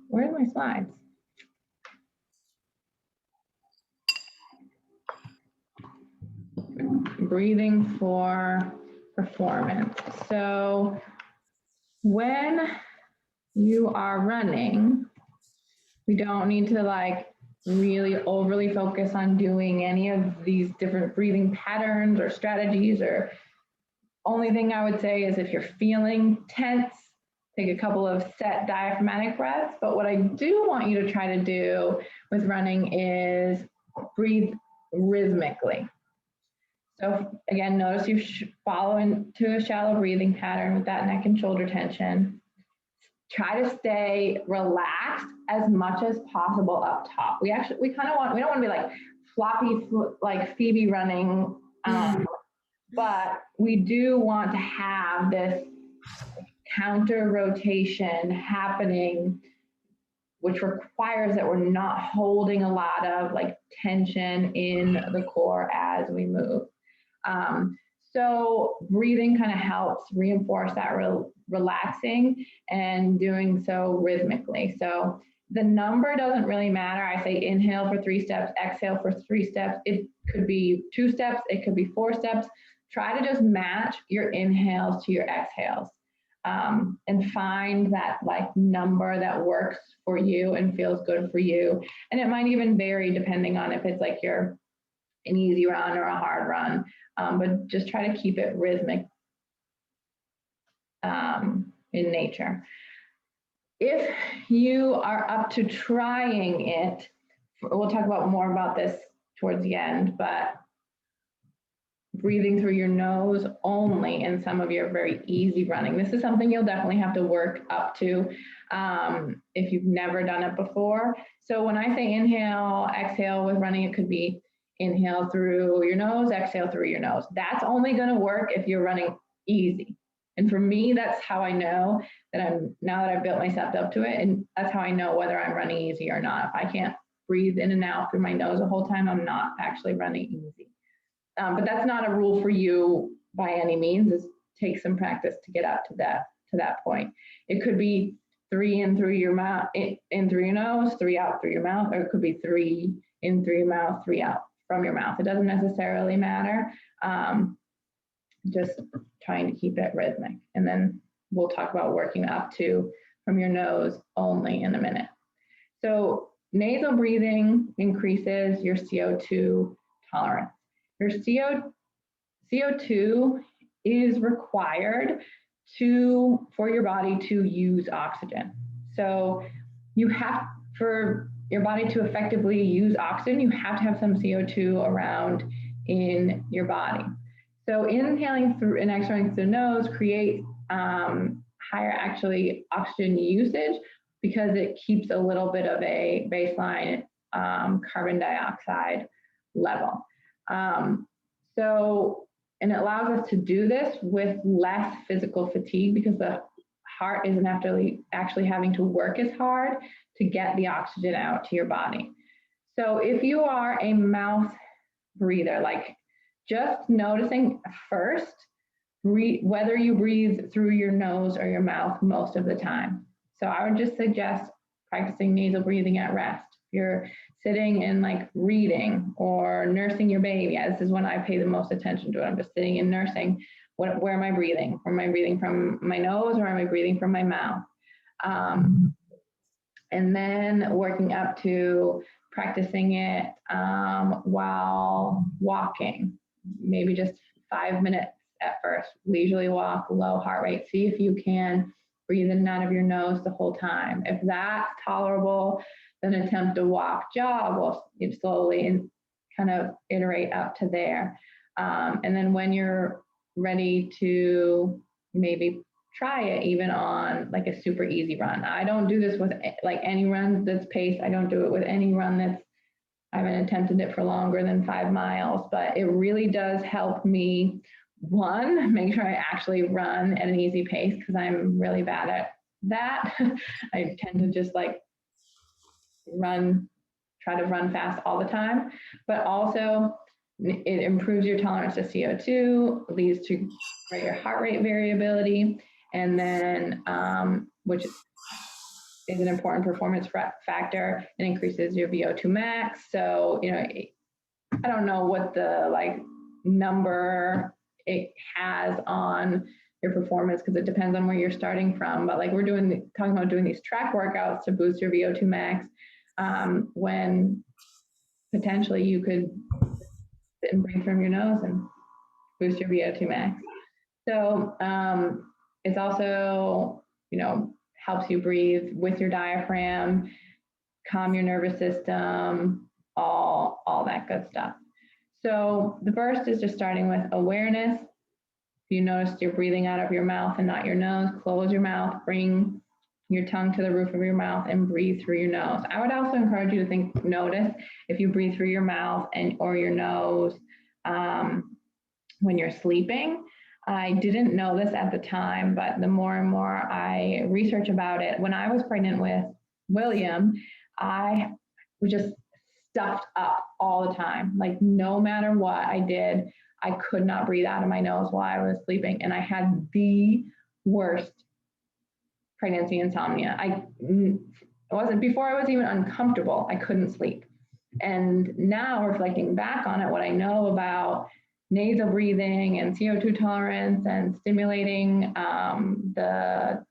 where are my slides? Breathing for performance. So when you are running, we don't need to like really overly focus on doing any of these different breathing patterns or strategies. Or only thing I would say is if you're feeling tense, take a couple of set diaphragmatic breaths. But what I do want you to try to do with running is breathe rhythmically. So again, notice you follow into a shallow breathing pattern with that neck and shoulder tension. Try to stay relaxed as much as possible up top. We don't want to be like floppy, like Phoebe running, but we do want to have this counter rotation happening, which requires that we're not holding a lot of like tension in the core as we move. So breathing kind of helps reinforce that relaxing and doing so rhythmically. So the number doesn't really matter. I say inhale for 3 steps, exhale for 3 steps. It could be 2 steps, it could be 4 steps. Try to just match your inhales to your exhales and find that like number that works for you and feels good for you. And it might even vary depending on if it's like an easy run or a hard run, but just try to keep it rhythmic in nature. If you are up to trying it, we'll talk more about this towards the end, but breathing through your nose only in some of your very easy running. This is something you'll definitely have to work up to if you've never done it before. So when I say inhale, exhale with running, it could be inhale through your nose, exhale through your nose. That's only going to work if you're running easy. And for me, that's how I know that now that I've built myself up to it, and that's how I know whether I'm running easy or not. If I can't breathe in and out through my nose the whole time, I'm not actually running easy. But that's not a rule for you by any means. It takes some practice to get up to that point. It could be 3 in through your mouth, in through your nose, 3 out through your mouth, or it could be 3 in through your mouth, 3 out from your mouth. It doesn't necessarily matter. Just trying to keep it rhythmic. And then we'll talk about working up to from your nose only in a minute. So nasal breathing increases your CO2 tolerance. Your CO2 is required for your body to use oxygen. So for your body to effectively use oxygen, you have to have some CO2 around in your body. So inhaling through and exhaling through the nose creates higher actually oxygen usage because it keeps a little bit of a baseline carbon dioxide level. And it allows us to do this with less physical fatigue because the heart isn't actually having to work as hard to get the oxygen out to your body. So if you are a mouth breather, like just noticing first, whether you breathe through your nose or your mouth most of the time. So I would just suggest practicing nasal breathing at rest. If you're sitting and like reading or nursing your baby, this is when I pay the most attention to it. I'm just sitting and nursing. Where am I breathing? Am I breathing from my nose or am I breathing from my mouth? And then working up to practicing it while walking, maybe just 5 minutes at first. Leisurely walk, low heart rate. See if you can breathe in and out of your nose the whole time. If that's tolerable, then attempt to walk, jog, well, you slowly and kind of iterate up to there. And then when you're ready to maybe try it even on like a super easy run. I don't do this with like any run that's paced. I don't do it with any run that's, I haven't attempted it for longer than 5 miles, but it really does help me, one, make sure I actually run at an easy pace because I'm really bad at that. I tend to just like try to run fast all the time, but also it improves your tolerance to CO2, leads to greater heart rate variability, and then, which is an important performance factor, it increases your VO2 max. So, you know, I don't know what the like number it has on your performance because it depends on where you're starting from. But like we're talking about doing these track workouts to boost your VO2 max, when potentially you could sit and breathe from your nose and boost your VO2 max. So it's also, you know, helps you breathe with your diaphragm, calm your nervous system, all that good stuff. So the first is just starting with awareness. If you notice you're breathing out of your mouth and not your nose, close your mouth, bring your tongue to the roof of your mouth and breathe through your nose. I would also encourage you to notice if you breathe through your mouth or your nose when you're sleeping. I didn't know this at the time, but the more and more I research about it, when I was pregnant with William, I was just stuffed up all the time. Like no matter what I did, I could not breathe out of my nose while I was sleeping. And I had the worst pregnancy insomnia. It wasn't, before I was even uncomfortable, I couldn't sleep. And now reflecting back on it, what I know about nasal breathing and CO2 tolerance and stimulating the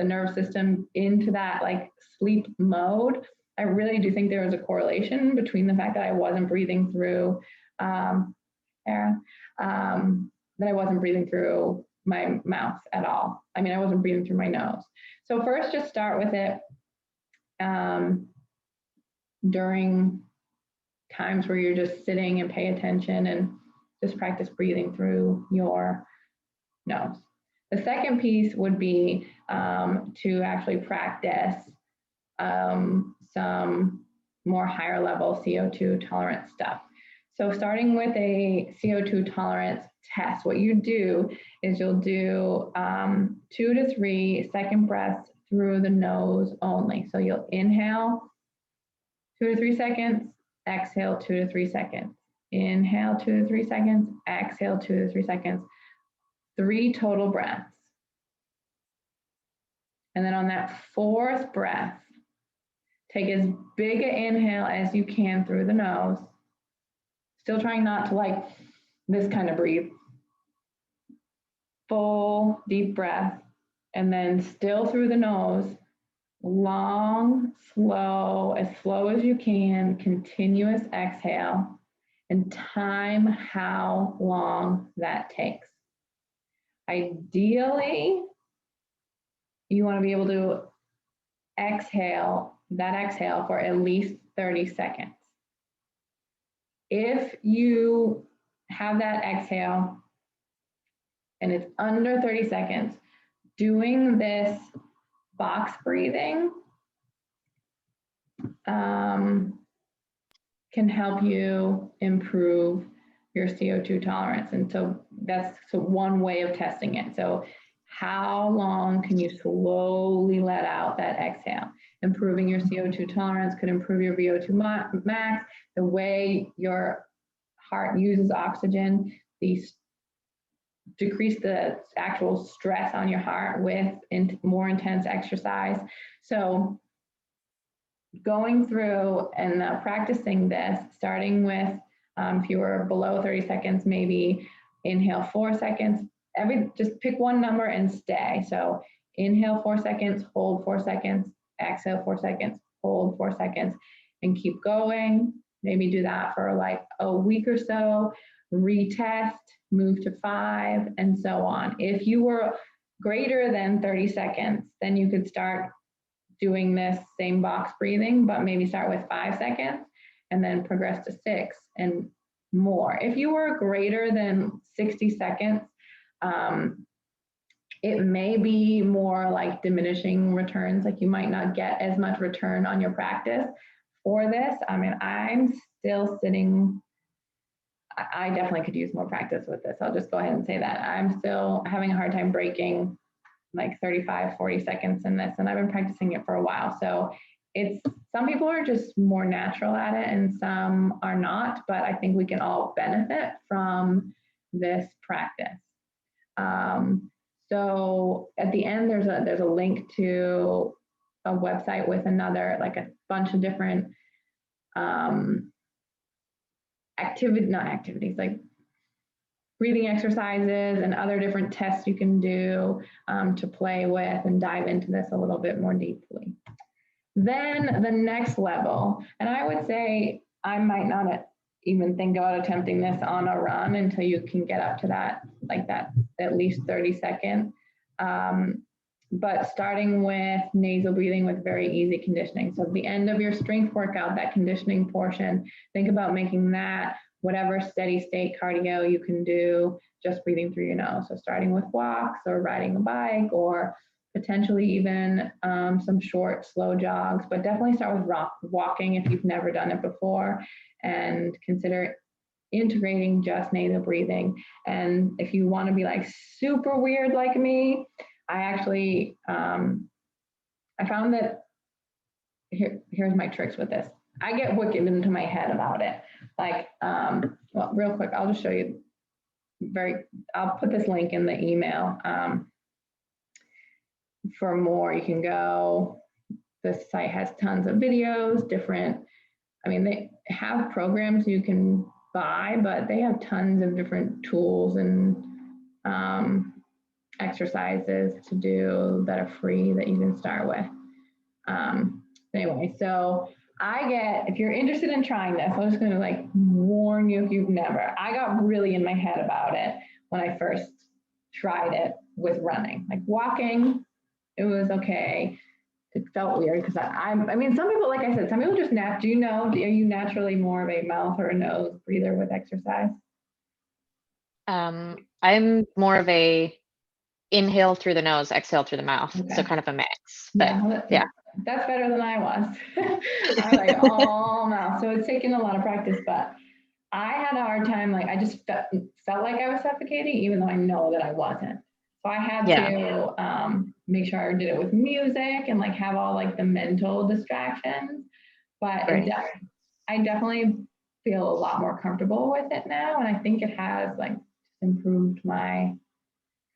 nervous system into that like sleep mode, I really do think there was a correlation between the fact that I wasn't breathing through that I wasn't breathing through my mouth at all. I mean, I wasn't breathing through my nose. So first, just start with it during times where you're just sitting and pay attention and just practice breathing through your nose. The second piece would be to actually practice some more higher level CO2 tolerance stuff. So starting with a CO2 tolerance test, what you do is you'll do 2 to 3 second breaths through the nose only. So you'll inhale 2 to 3 seconds, exhale 2 to 3 seconds. Inhale 2 to 3 seconds, exhale 2 to 3 seconds. 3 total breaths. And then on that 4th breath, take as big an inhale as you can through the nose. Still trying not to like this kind of breathe. Full deep breath. And then still through the nose, long, slow as you can, continuous exhale, and time how long that takes. Ideally, you want to be able to exhale for at least 30 seconds. If you have that exhale and it's under 30 seconds, doing this box breathing can help you improve your CO2 tolerance. And so that's one way of testing it. So how long can you slowly let out that exhale? Improving your CO2 tolerance could improve your VO2 max, the way your heart uses oxygen, the decrease the actual stress on your heart with more intense exercise. So going through and practicing this, starting with, if you were below 30 seconds, maybe inhale 4 seconds, just pick one number and stay. So inhale 4 seconds, hold 4 seconds, exhale 4 seconds, hold 4 seconds, and keep going. Maybe do that for like a week or so, retest, move to 5, and so on. If you were greater than 30 seconds, then you could start doing this same box breathing, but maybe start with 5 seconds and then progress to 6 and more. If you were greater than 60 seconds, it may be more like diminishing returns, like you might not get as much return on your practice for this. I mean, I'm still sitting, I definitely could use more practice with this. I'll just go ahead and say that. I'm still having a hard time breaking like 35, 40 seconds in this, and I've been practicing it for a while. So some people are just more natural at it and some are not, but I think we can all benefit from this practice. So at the end, there's a link to a website with like a bunch of different like breathing exercises and other different tests you can do to play with and dive into this a little bit more deeply. Then the next level, and I would say I might not even think about attempting this on a run until you can get up to that at least 30 second. But starting with nasal breathing with very easy conditioning. So at the end of your strength workout, that conditioning portion, think about making that whatever steady state cardio you can do, just breathing through your nose. So starting with walks or riding a bike or potentially even some short, slow jogs, but definitely start with walking if you've never done it before, and consider integrating just nasal breathing. And if you want to be like super weird like me, I actually, I found that, here's my tricks with this. I get wicked into my head about it. Like, well, real quick, I'll just show you I'll put this link in the email. For more, you can go, this site has tons of videos, they have programs you can buy, but they have tons of different tools and exercises to do that are free that you can start with. Anyway, so if you're interested in trying this, I'm just gonna like warn you if you've never, I got really in my head about it when I first tried it with running. Like walking, it was okay. It felt weird because some people, like I said, some people just are you naturally more of a mouth or a nose breather with exercise? I'm more of a inhale through the nose, exhale through the mouth. Okay. So kind of a mix, but yeah. That's better than I was. I like all mouth. So it's taken a lot of practice, but I had a hard time. Like I just felt like I was suffocating, even though I know that I wasn't. So I had to make sure I did it with music and like have all like the mental distractions. But I definitely feel a lot more comfortable with it now. And I think it has like improved my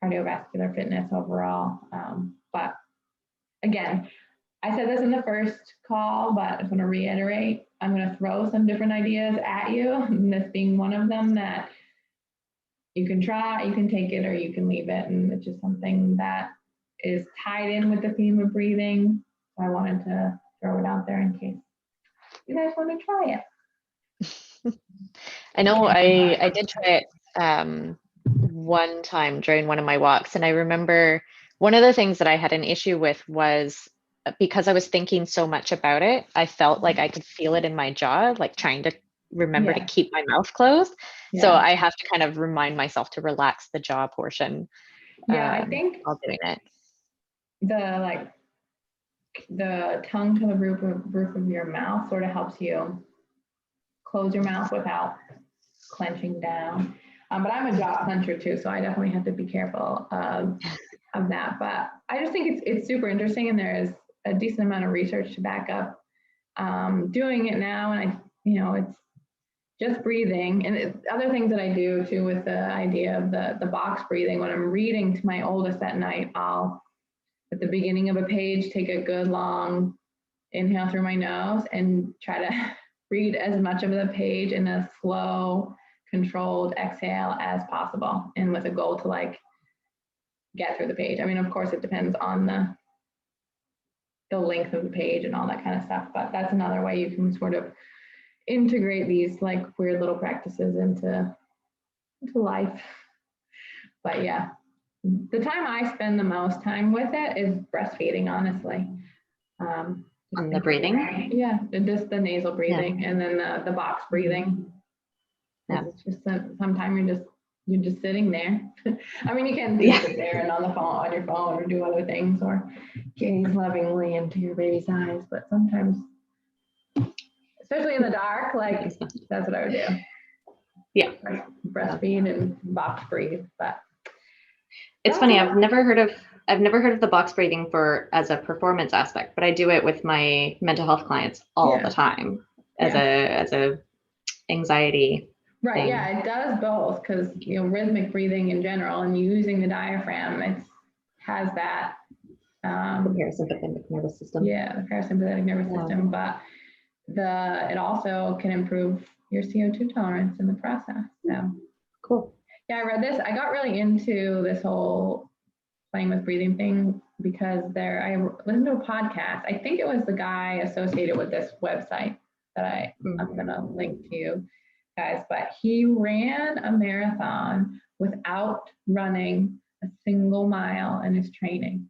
cardiovascular fitness overall. But again, I said this in the first call, but I just want to reiterate, I'm going to throw some different ideas at you, and this being one of them that you can try, you can take it, or you can leave it. And it's just something that is tied in with the theme of breathing. So I wanted to throw it out there in case you guys want to try it. I know I did try it one time during one of my walks, and I remember one of the things that I had an issue with was because I was thinking so much about it, I felt like I could feel it in my jaw, like trying to remember to keep my mouth closed. So I have to kind of remind myself to relax the jaw portion. I think while doing it. The tongue to the roof of your mouth sort of helps you close your mouth without clenching down. But I'm a jaw clencher too, so I definitely have to be careful of that. But I just think it's super interesting, and there is a decent amount of research to back up doing it now. And it's just breathing. And other things that I do too with the idea of the box breathing, when I'm reading to my oldest at night, I'll, at the beginning of a page, take a good long inhale through my nose and try to read as much of the page in a slow, controlled exhale as possible, and with a goal to like get through the page. I mean, of course, it depends on the length of the page and all that kind of stuff, but that's another way you can sort of integrate these like weird little practices into life. But yeah, the time I spend the most time with it is breastfeeding, honestly. On the breathing? Yeah, just the nasal breathing, and then the box breathing. Yeah. It's just sometimes you're just sitting there. I mean, you can sit there and on your phone or do other things or gaze lovingly into your baby's eyes, but sometimes, especially in the dark, like that's what I would do. Yeah. Breastfeed and box breathe. But it's funny, I've never heard of the box breathing as a performance aspect, but I do it with my mental health clients all the time as a anxiety. Right. thing. Yeah, it does both, because rhythmic breathing in general and using the diaphragm, it has that the parasympathetic nervous system. Yeah, the parasympathetic nervous system, but it also can improve your CO2 tolerance in the process. So cool. Yeah, I read this. I got really into this whole playing with breathing thing because I listened to a podcast. I think it was the guy associated with this website that I'm gonna link to you guys, but he ran a marathon without running a single mile in his training.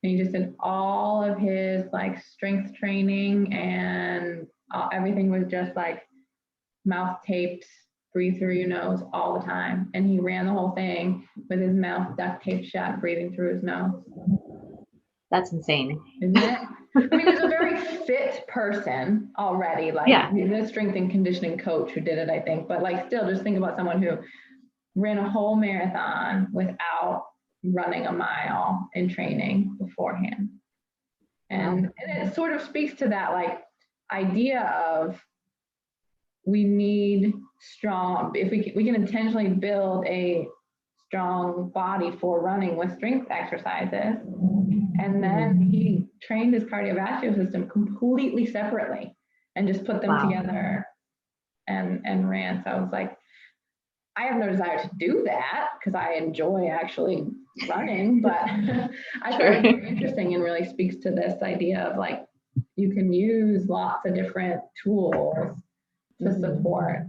And he just did all of his like strength training, and everything was just like mouth taped, breathe through your nose all the time. And he ran the whole thing with his mouth duct taped shut, breathing through his nose. That's insane. Isn't it? I mean, he's a very fit person already. Like he's a strength and conditioning coach who did it, I think. But like still, just think about someone who ran a whole marathon without running a mile in training beforehand. And it sort of speaks to that like idea of we need strong, if we can intentionally build a strong body for running with strength exercises. And then he trained his cardiovascular system completely separately and just put them together and ran. So I was like, I have no desire to do that because I enjoy actually running, but I thought it was very interesting and really speaks to this idea of like, you can use lots of different tools to support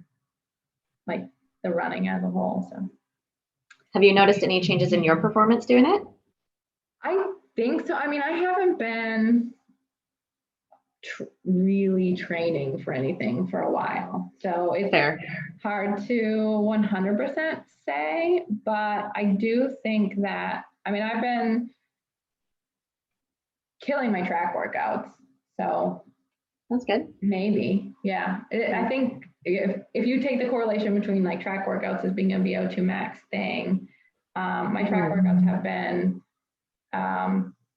like the running as a whole. So have you noticed any changes in your performance doing it? I think so. I mean, I haven't been really training for anything for a while, so it's hard to 100% say, but I do think that, I mean, I've been killing my track workouts, so that's good. Maybe, yeah. I think if you take the correlation between like track workouts as being a VO2 max thing, my track workouts have been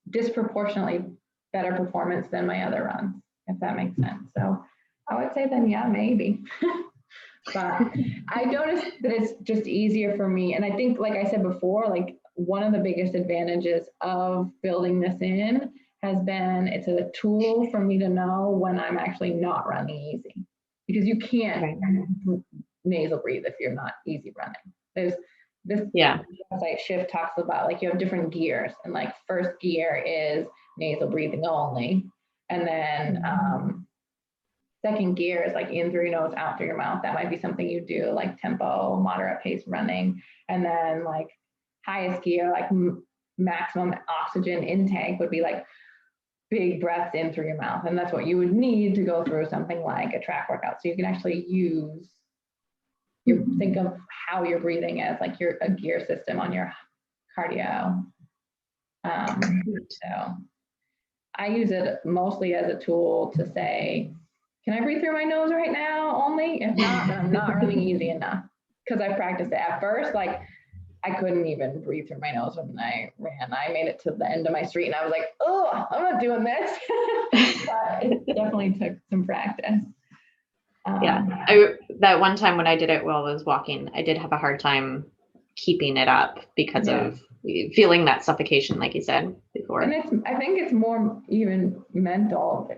disproportionately better performance than my other runs, if that makes sense. So I would say then, yeah, maybe. But I noticed that it's just easier for me. And I think, like I said before, like one of the biggest advantages of building this in has been it's a tool for me to know when I'm actually not running easy, because you can't nasal breathe if you're not easy running. There's this website Shift talks about like you have different gears, and like first gear is nasal breathing only, and then second gear is like in through your nose, out through your mouth. That might be something you do like tempo, moderate pace running, and then like highest gear, like maximum oxygen intake would be like big breaths in through your mouth. And that's what you would need to go through something like a track workout. So you can actually think of how you're breathing as like a gear system on your cardio. So I use it mostly as a tool to say, can I breathe through my nose right now only? If not, then I'm not running easy enough. Because I practiced it at first, like I couldn't even breathe through my nose when I ran. I made it to the end of my street and I was like, oh, I'm not doing this. But it definitely took some practice. That one time when I did it while I was walking, I did have a hard time keeping it up because of feeling that suffocation, like you said before. And I think it's more even mental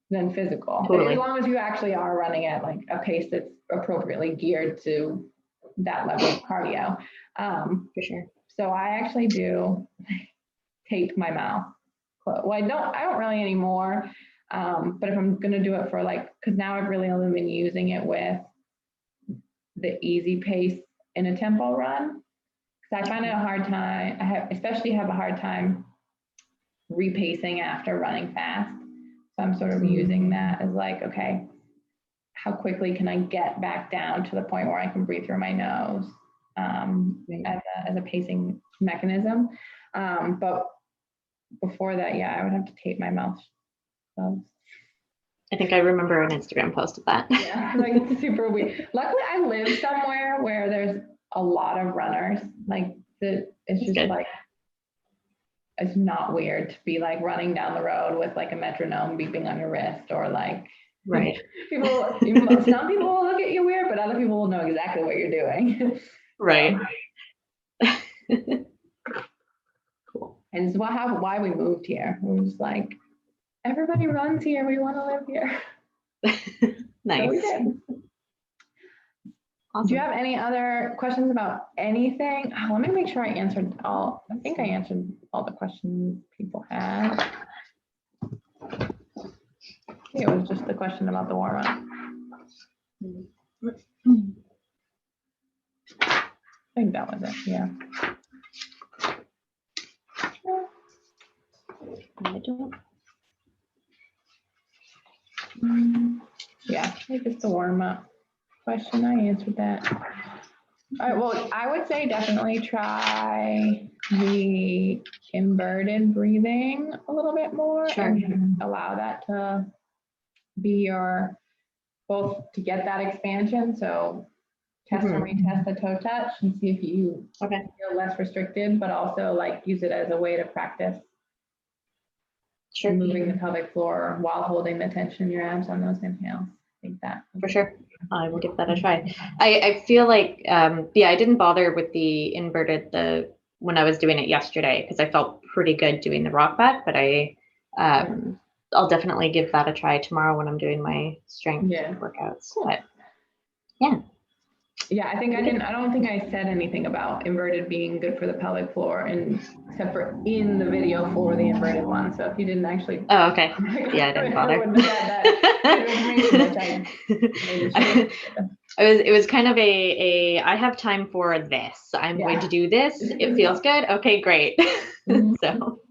than physical. Totally. As long as you actually are running at like a pace that's appropriately geared to that level of cardio. For sure. So I actually do tape my mouth closed. Well, I don't really anymore. But if I'm gonna do it for like, because now I've really only been using it with the easy pace in a tempo run. Because I find it a hard time. Especially have a hard time repacing after running fast. So I'm sort of using that as like, okay, how quickly can I get back down to the point where I can breathe through my nose as a pacing mechanism. But before that, I would have to tape my mouth closed. I think I remember an Instagram post of that. Yeah, like super weird. Luckily, I live somewhere where there's a lot of runners. Like it's just good. Like it's not weird to be like running down the road with like a metronome beeping on your wrist or like right. Some people will look at you weird, but other people will know exactly what you're doing. Right. Cool. And it's why we moved here. We were just like, everybody runs here. We want to live here. Nice. So we did. Awesome. Do you have any other questions about anything? Let me make sure I answered all. I think I answered all the questions people had. I think it was just the question about the warm up. I think that was it. Yeah. I don't. Yeah, I think it's the warm up question. I answered that. All right, well, I would say definitely try the inverted breathing a little bit more. Sure. And allow that to be your, both to get that expansion. So test and retest the toe touch and see if you feel less restricted, but also like use it as a way to practice moving the pelvic floor while holding the tension in your abs on those inhales. I think that. For sure. I will give that a try. I feel like, I didn't bother with the inverted when I was doing it yesterday because I felt pretty good doing the rock back, but I'll definitely give that a try tomorrow when I'm doing my strength workouts. Cool. But yeah, I don't think I said anything about inverted being good for the pelvic floor, and except for in the video for the inverted one. So if you didn't actually, oh, okay, I didn't bother. It was kind of I have time for this. I'm going to do this. It feels good. Okay, great. So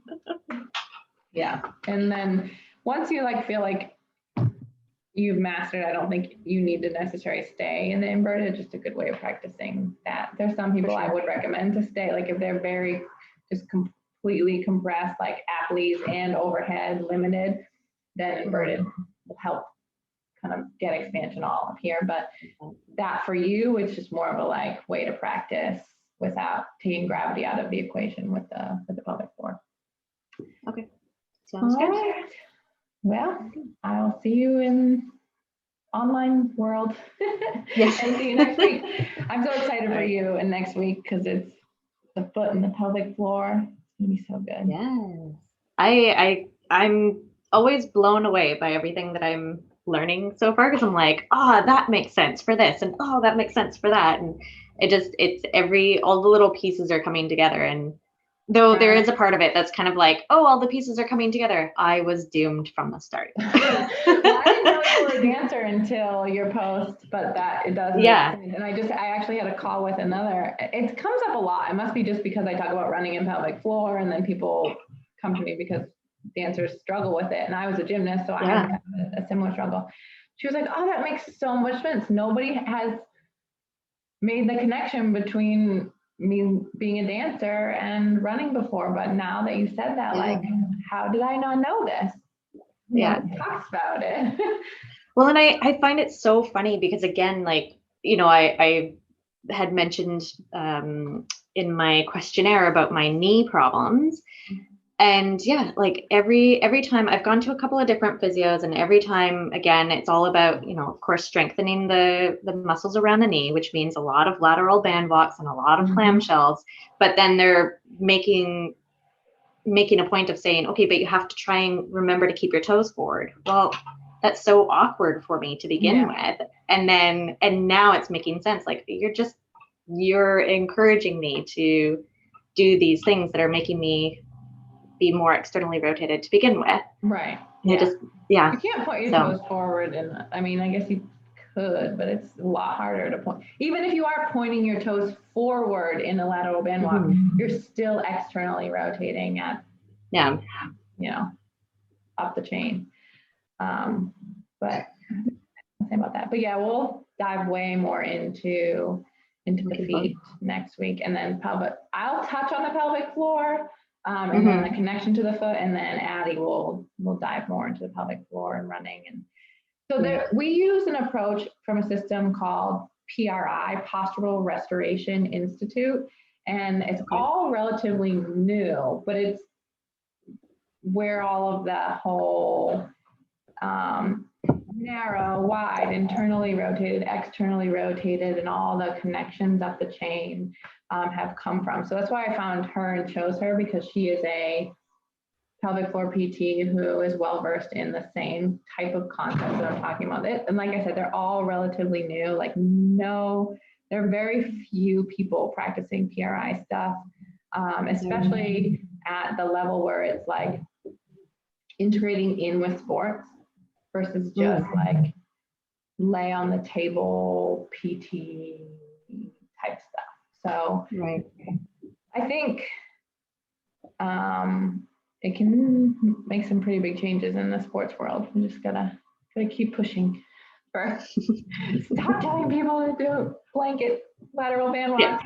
and then once you feel like you've mastered, I don't think you need to necessarily stay in the inverted. Just a good way of practicing that. There's some people I would recommend to stay, like if they're very just completely compressed, like applies and overhead limited, then inverted will help kind of get expansion all up here. But that for you, it's just more of a way to practice without taking gravity out of the equation with the pelvic floor. Okay, sounds good. Right. Well, I'll see you in online world. Yes. And see you next week. I'm so excited for you and next week because it's the foot and the pelvic floor. It's gonna be so good. Yes. I'm always blown away by everything that I'm learning so far because I'm like, that makes sense for this, and that makes sense for that, and all the little pieces are coming together. And though there is a part of it that's kind of like, all the pieces are coming together, I was doomed from the start. Well, I didn't know you were a dancer until your post, but that it does. Yeah. And I actually had a call with another. It comes up a lot. It must be just because I talk about running and pelvic floor, and then people come to me because dancers struggle with it. And I was a gymnast, so I had a similar struggle. She was like, that makes so much sense. Nobody has made the connection between me being a dancer and running before, but now that you said that, how did I not know this? Talks about it. Well, and I find it so funny because again, I had mentioned in my questionnaire about my knee problems, And yeah, like every time I've gone to a couple of different physios, and every time, again, it's all about, of course, strengthening the muscles around the knee, which means a lot of lateral band walks and a lot of clamshells. But then they're making a point of saying, okay, but you have to try and remember to keep your toes forward. Well, that's so awkward for me to begin with. And now it's making sense. Like you're encouraging me to do these things that are making me be more externally rotated to begin with. Right. Yeah. You can't point your toes forward, and I mean, I guess you could, but it's a lot harder to point. Even if you are pointing your toes forward in a lateral band walk, you're still externally rotating at, up the chain. But I'll say about that. But yeah, we'll dive way more into the feet next week, and then I'll touch on the pelvic floor. And then the connection to the foot, and then Addie will dive more into the pelvic floor and running. And so we use an approach from a system called PRI, Postural Restoration Institute, and it's all relatively new, but it's where all of the whole narrow, wide, internally rotated, externally rotated, and all the connections up the chain have come from. So that's why I found her and chose her, because she is a pelvic floor PT who is well versed in the same type of concepts that I'm talking about. And like I said, they're all relatively new. There are very few people practicing PRI stuff, especially at the level where it's like integrating in with sports versus just like lay on the table PT type stuff. So I think it can make some pretty big changes in the sports world. We just gotta keep pushing for stop telling people to do blanket lateral band walks.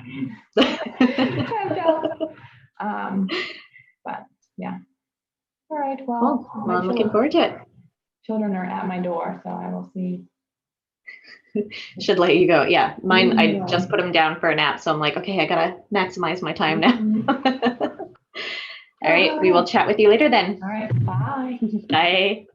But yeah. All right. Well, I'm looking forward to it. Children are at my door, so I will see. Should let you go. Yeah, mine. I just put them down for a nap, so I'm like, okay, I gotta maximize my time now. All right, we will chat with you later then. All right, bye. Bye.